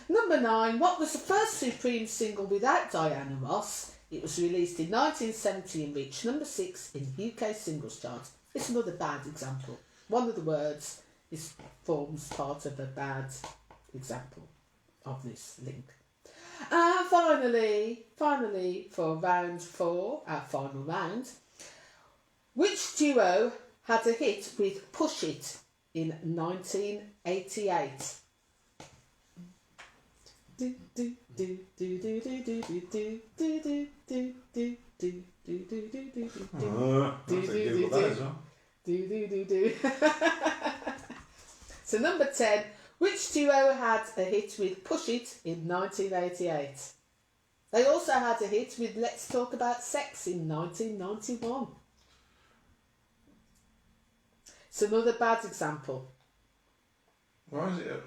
Number 9. What was the first Supreme single without Diana Ross? It was released in 1970 and reached number 6 in the UK singles chart. It's another bad example. One of the words forms part of a bad example of this link. And finally, for round 4, our final round, which duo had a hit with Push It in 1988? So number 10, which duo had a hit with Push It in 1988? They also had a hit with Let's Talk About Sex in 1991. It's another bad example. Why is it?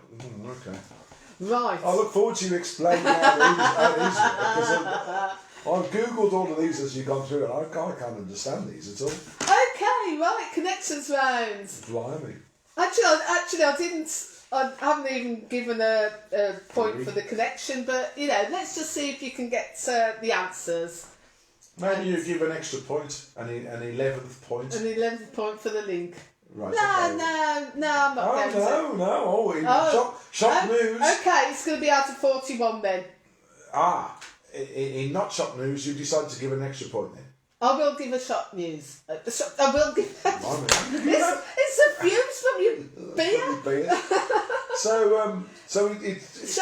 Okay. Right. I look forward to you explaining how these work, I've googled all of these as you've gone through, and I can't understand these at all. Okay, right, connections round. Blimey. Actually, I haven't even given a point for the connection, but let's just see if you can get the answers. Maybe you give an extra point, an 11th point. An 11th point for the link. Right. No, Okay. no, I'm not going to. Shock news. Okay, it's going to be out of 41 then. In not shock news, you decided to give an extra point then. I will give a shock news. I will give. It's a fumes from your beer. So Shall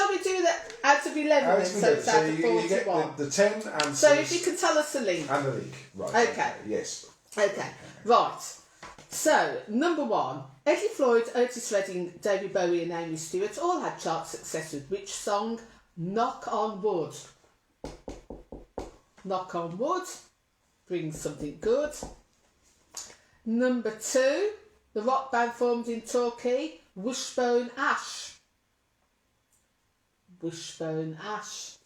we do that out of 11 then? So it's out of 41. You get the 10 and so if you can tell us the link. and the link, right? Okay. Yes. Okay. Right. So number 1, Eddie Floyd, Otis Redding, David Bowie, and Amy Stewart all had chart success with which song? Knock on Wood. Knock on Wood brings something good. Number 2, the rock band formed in Torquay, Wishbone Ash. Wishbone Ash.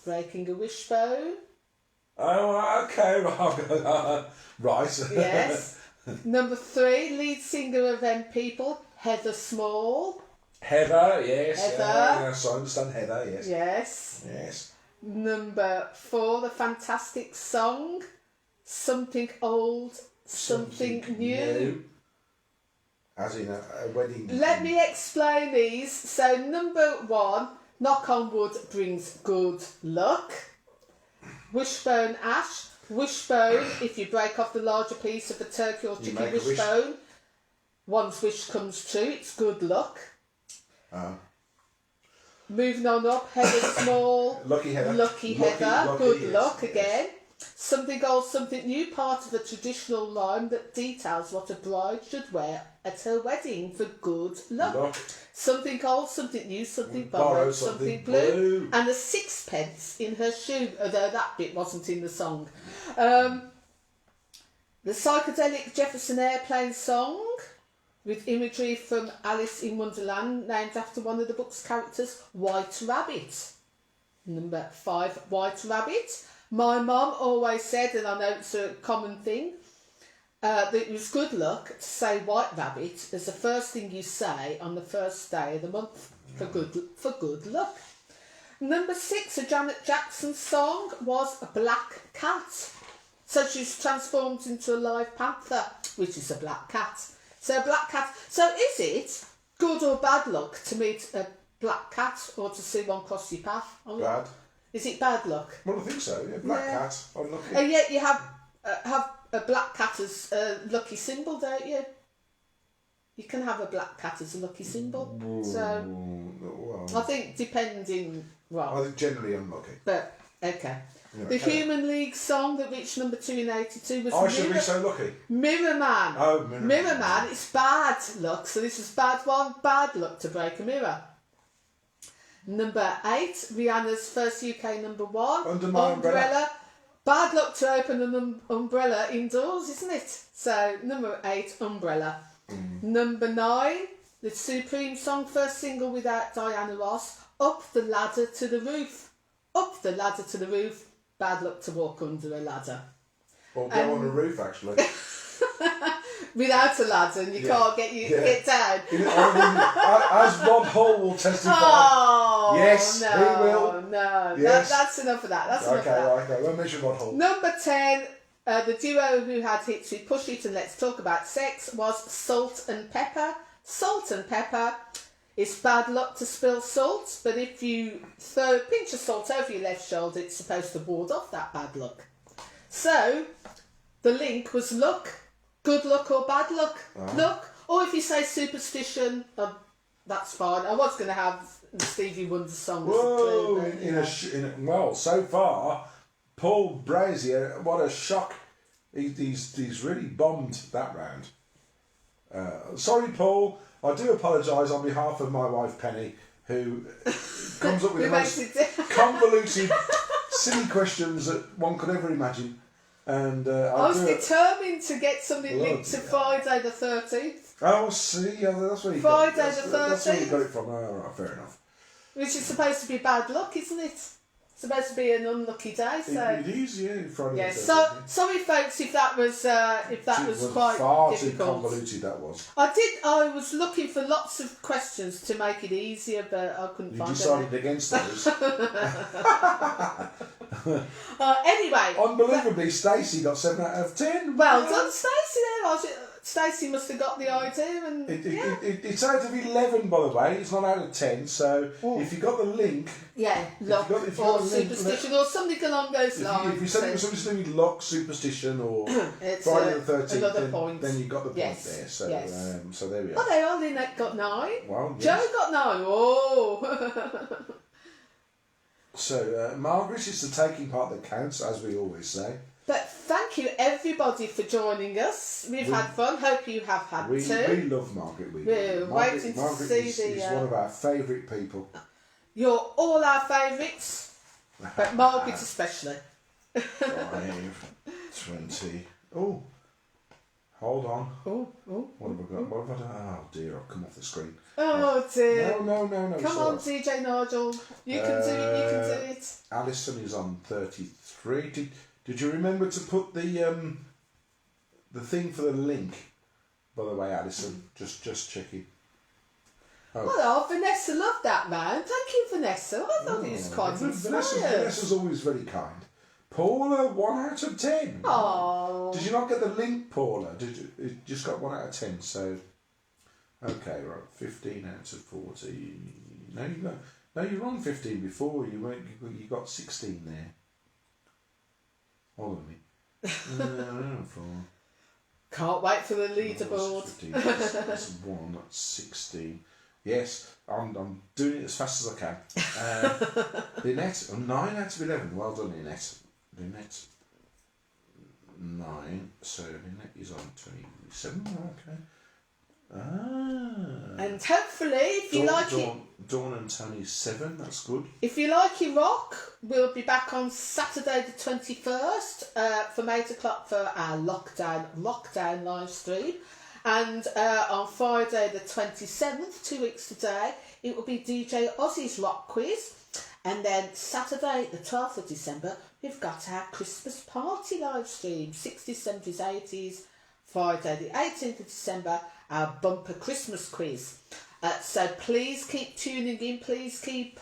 Breaking a wishbone. Oh, okay. Right. Yes. Number 3, lead singer of Them People, Heather Small. Heather, yes. Heather. Yes, I understand Heather, yes. Yes. Yes. Number 4, the fantastic song, Something Old, Something New. As in a wedding. Let me explain these. So number 1, Knock on Wood brings good luck. Wishbone Ash. Wishbone, if you break off the larger piece of a turkey or chicken wishbone, one's wish comes true, it's good luck. Moving on up, Heather Small. Lucky Heather. Lucky Heather. Good yes, luck yes. again. Something old, something new, part of a traditional line that details what a bride should wear at her wedding for good luck. Something old, something new, something borrowed, something blue, and a sixpence in her shoe, although that bit wasn't in the song. The psychedelic Jefferson Airplane song, with imagery from Alice in Wonderland, named after one of the book's characters, White Rabbit. Number 5, White Rabbit. My mum always said, and I know it's a common thing, that it was good luck to say White Rabbit as the first thing you say on the first day of the month for good luck. Number 6, a Janet Jackson song was Black Cat. So she's transformed into a live panther, which is a black cat. So black cat. So is it good or bad luck to meet a black cat or to see one cross your path? Bad. Is it bad luck? Well, I think so. Yeah, black cat. Unlucky. And yet you have a black cat as a lucky symbol, don't you? You can have a black cat as a lucky symbol. So Well, I think depending. Well, I think generally unlucky. but okay. Yeah, The Human League song that reached number 2 in 82 was I should be so lucky. Mirror Man. Oh, Mirror Man, it's bad luck. So this was bad one, bad luck to break a mirror. Number 8, Rihanna's first UK number 1. Under My Umbrella. Bad luck to open an umbrella indoors, isn't it? So number 8, Umbrella. Number 9, the Supreme song, first single without Diana Ross, Up the Ladder to the Roof. Up the ladder to the roof, bad luck to walk under a ladder. Or go on a roof, actually. Without a ladder, and you can't get down. As Rod Hall will testify. Oh, yes, no, he will. No, yes. That's enough of that. That's enough of that. Okay, we'll mention Rod Hall. Number 10, the duo who had hits with Push It and Let's Talk About Sex was Salt and Pepper. Salt and Pepper. It's bad luck to spill salt, but if you throw a pinch of salt over your left shoulder, it's supposed to ward off that bad luck. So, the link was luck. Good luck or bad luck? Luck. Or if you say superstition, that's fine. I was going to have the Stevie Wonder song. Whoa! Well, so far, Paul Brazier, what a shock. He's really bombed that round. Sorry, Paul. I do apologise on behalf of my wife, Penny, who comes up with the most convoluted, silly questions that one could ever imagine. And I was determined to get something linked to Friday the 13th. Oh, see, that's where you Friday got it. the 13th. That's where you got it from. Oh, right, fair enough. Which is supposed to be bad luck, isn't it? It's supposed to be an unlucky day. So it is, yeah. Friday. Yeah. So sorry, folks, if that was quite far difficult. Too convoluted. That was. I was looking for lots of questions to make it easier, but I couldn't find any. You decided against those. Anyway. Unbelievably, Stacey got 7 out of 10. Well done, Stacey. Stacey must have got the idea, and it's out of 11, by the way. It's not out of 10. So if you got the link, luck or superstition or something along those lines. If you said it was something to do with luck, superstition, or Friday the 13th, then you got the point there. So so there we are. Oh, they only got 9. Well, yes. Joe got 9. Oh. So Margaret, it's the taking part that counts, as we always say. But thank you everybody for joining us. We've had fun. Hope you have had too. We love Margaret. We're waiting to see is one of our favourite people. You're all our favourites, but Margaret especially. 5, 20. Oh, hold on. Oh. What have I got? What have I done? Oh dear, I've come off the screen. Oh dear. No. Come on, DJ Nigel. You can do it. You can do it. Alison is on 33. Did you remember to put the thing for the link? By the way, Alison, just checking. Oh, Vanessa loved that, man. Thank you, Vanessa. I thought it was quite inspired. Vanessa's always very kind. Paula, 1 out of 10. Oh. Did you not get the link, Paula? Did you just got 1 out of 10? So, okay, right, 15 out of 40. No, you were on 15 before. You got 16 there. Hold on a minute. 4. Can't wait for the leaderboard. 15, that's 1. That's 16. Yes, I'm doing it as fast as I can. Lynette, 9 out of 11. Well done, Lynette. Lynette, 9. So Lynette is on 27. Okay. And hopefully, if you like it, Dawn and Tony 7. That's good. If you like your rock, we'll be back on Saturday the 21st from 8 o'clock for our lockdown live stream, and on Friday the 27th, 2 weeks today, it will be DJ Ozzy's rock quiz, and then Saturday the 12th of December we've got our Christmas party live stream, 60s, 70s, 80s. Friday the 18th of December, our bumper Christmas quiz. So please keep tuning in, please keep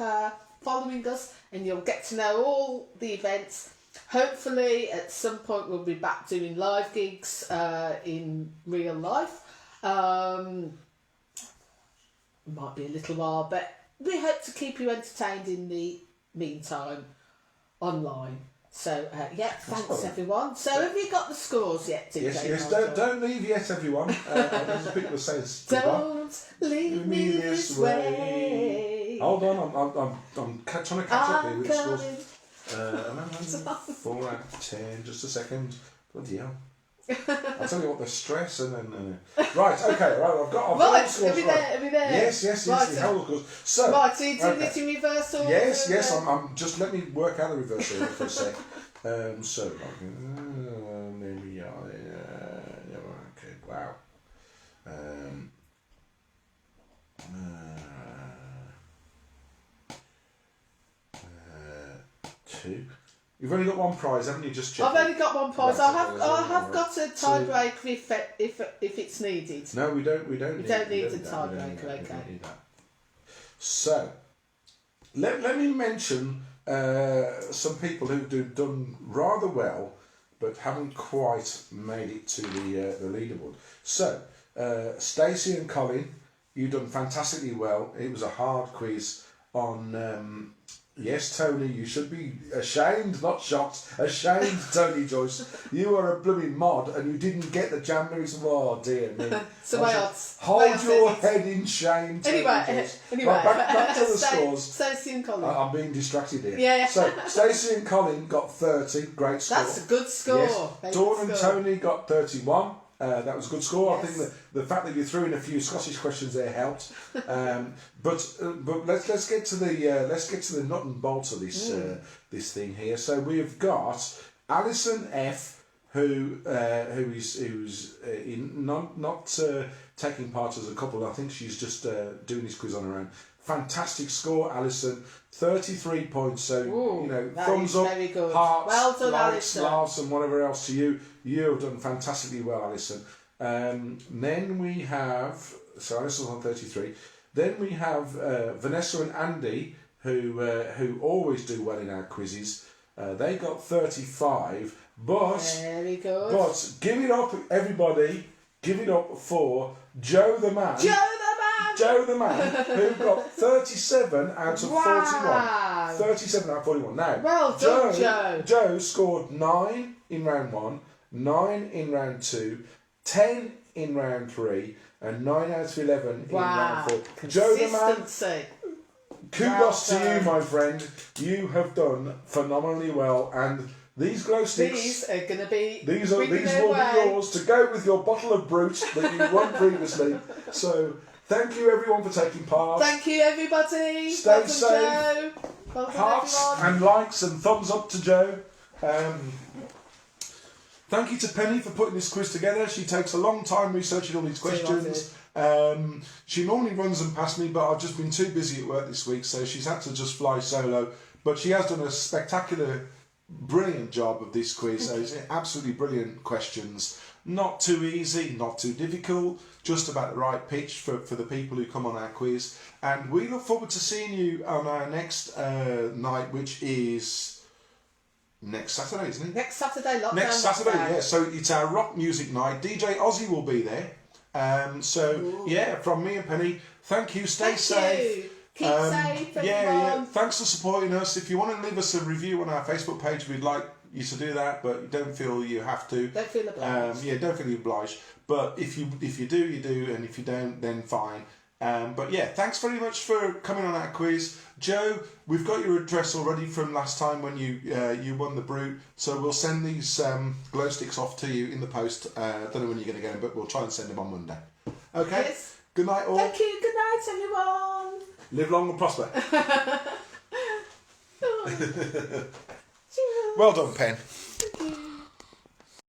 following us, and you'll get to know all the events. Hopefully at some point we'll be back doing live gigs in real life. Might be a little while, but we hope to keep you entertained in the meantime online. So, thanks everyone. So, have you got the scores yet, DJ? Yes, don't leave yet, everyone. As people say, don't leave me this way. Hold on, I'm trying to catch up here with the scores. 4 out of 10, just a second. Bloody hell. I'll tell you what, the stress and then... Right, okay, right, I've got right, the scores right. Are we there? Yes, right, the whole scores. So, right, so you're doing it in reverse order? Yes, I'm just let me work out the reverse order for a sec. So, there we are. Okay, wow. 2. You've only got one prize, haven't you? Just check. I've only got one prize. Right, I have got a tiebreaker if it's needed. No, we don't. We don't We need don't need a that. tiebreaker. We Okay. don't need that. So, let me mention some people who've done rather well, but haven't quite made it to the leaderboard. So, Stacey and Colin, you've done fantastically well. It was a hard quiz on. Yes, Tony, you should be ashamed, not shocked. Ashamed, Tony Joyce. You are a blooming mod and you didn't get the jamborees. Oh, dear me. So hold your head in shame, Tony Joyce. Anyway. Right, back to the scores. Stacey and Colin. I'm being distracted here. Yeah. So, Stacey and Colin got 30. Great score. That's a good score. Yes. Dawn and Tony got 31. That was a good score. Yes. I think the fact that you threw in a few Scottish questions there helped. But let's get to the nut and bolt of this thing here. So we've got Alison F, who's not taking part as a couple. I think she's just doing this quiz on her own. Fantastic score, Alison. 33 points. So thumbs up, very good. hearts, Well done, likes, Alison. laughs, and whatever else to you. You have done fantastically well, Alison. Then we have Alison's on 33. Then we have Vanessa and Andy, who always do well in our quizzes. They got 35. But very good. But give it up, everybody. Give it up for Joe the Man. Joe the Man, who got 37 out of 41. 37 out of 41. Now, well done, Joe. Joe scored 9 in round 1, 9 in round 2, 10 in round 3, and 9 out of 11 in round 4. Joe the Man, kudos to you, my friend. You have done phenomenally well, and these glow sticks. These are going to be. These will be yours to go with your bottle of Brute that you won previously. So, thank you everyone for taking part. Thank you everybody. Stay safe. Joe. Hearts and likes and thumbs up to Joe. Thank you to Penny for putting this quiz together. She takes a long time researching all these questions. She normally runs them past me, but I've just been too busy at work this week, so she's had to just fly solo. But she has done a spectacular, brilliant job of this quiz. So it's absolutely brilliant questions. Not too easy, not too difficult, just about the right pitch for the people who come on our quiz. And we look forward to seeing you on our next night, which is next Saturday, isn't it? Next Saturday, lockdown. Next Saturday, yeah. So it's our rock music night. DJ Ozzy will be there. From me and Penny, thank you. Stay safe. Keep safe, everyone. Yeah. Thanks for supporting us. If you want to leave us a review on our Facebook page, we'd like you to do that, but you don't feel you have to. Don't feel obliged. Don't feel obliged. But if you do, you do, and if you don't, then fine. Thanks very much for coming on our quiz. Joe, we've got your address already from last time when you won the Brute, so we'll send these glow sticks off to you in the post. Don't know when you're going to get them, but we'll try and send them on Monday. Okay? Yes. Good night all. Thank you. Good night, everyone. Live long and prosper. Well done, Pen. Thank you.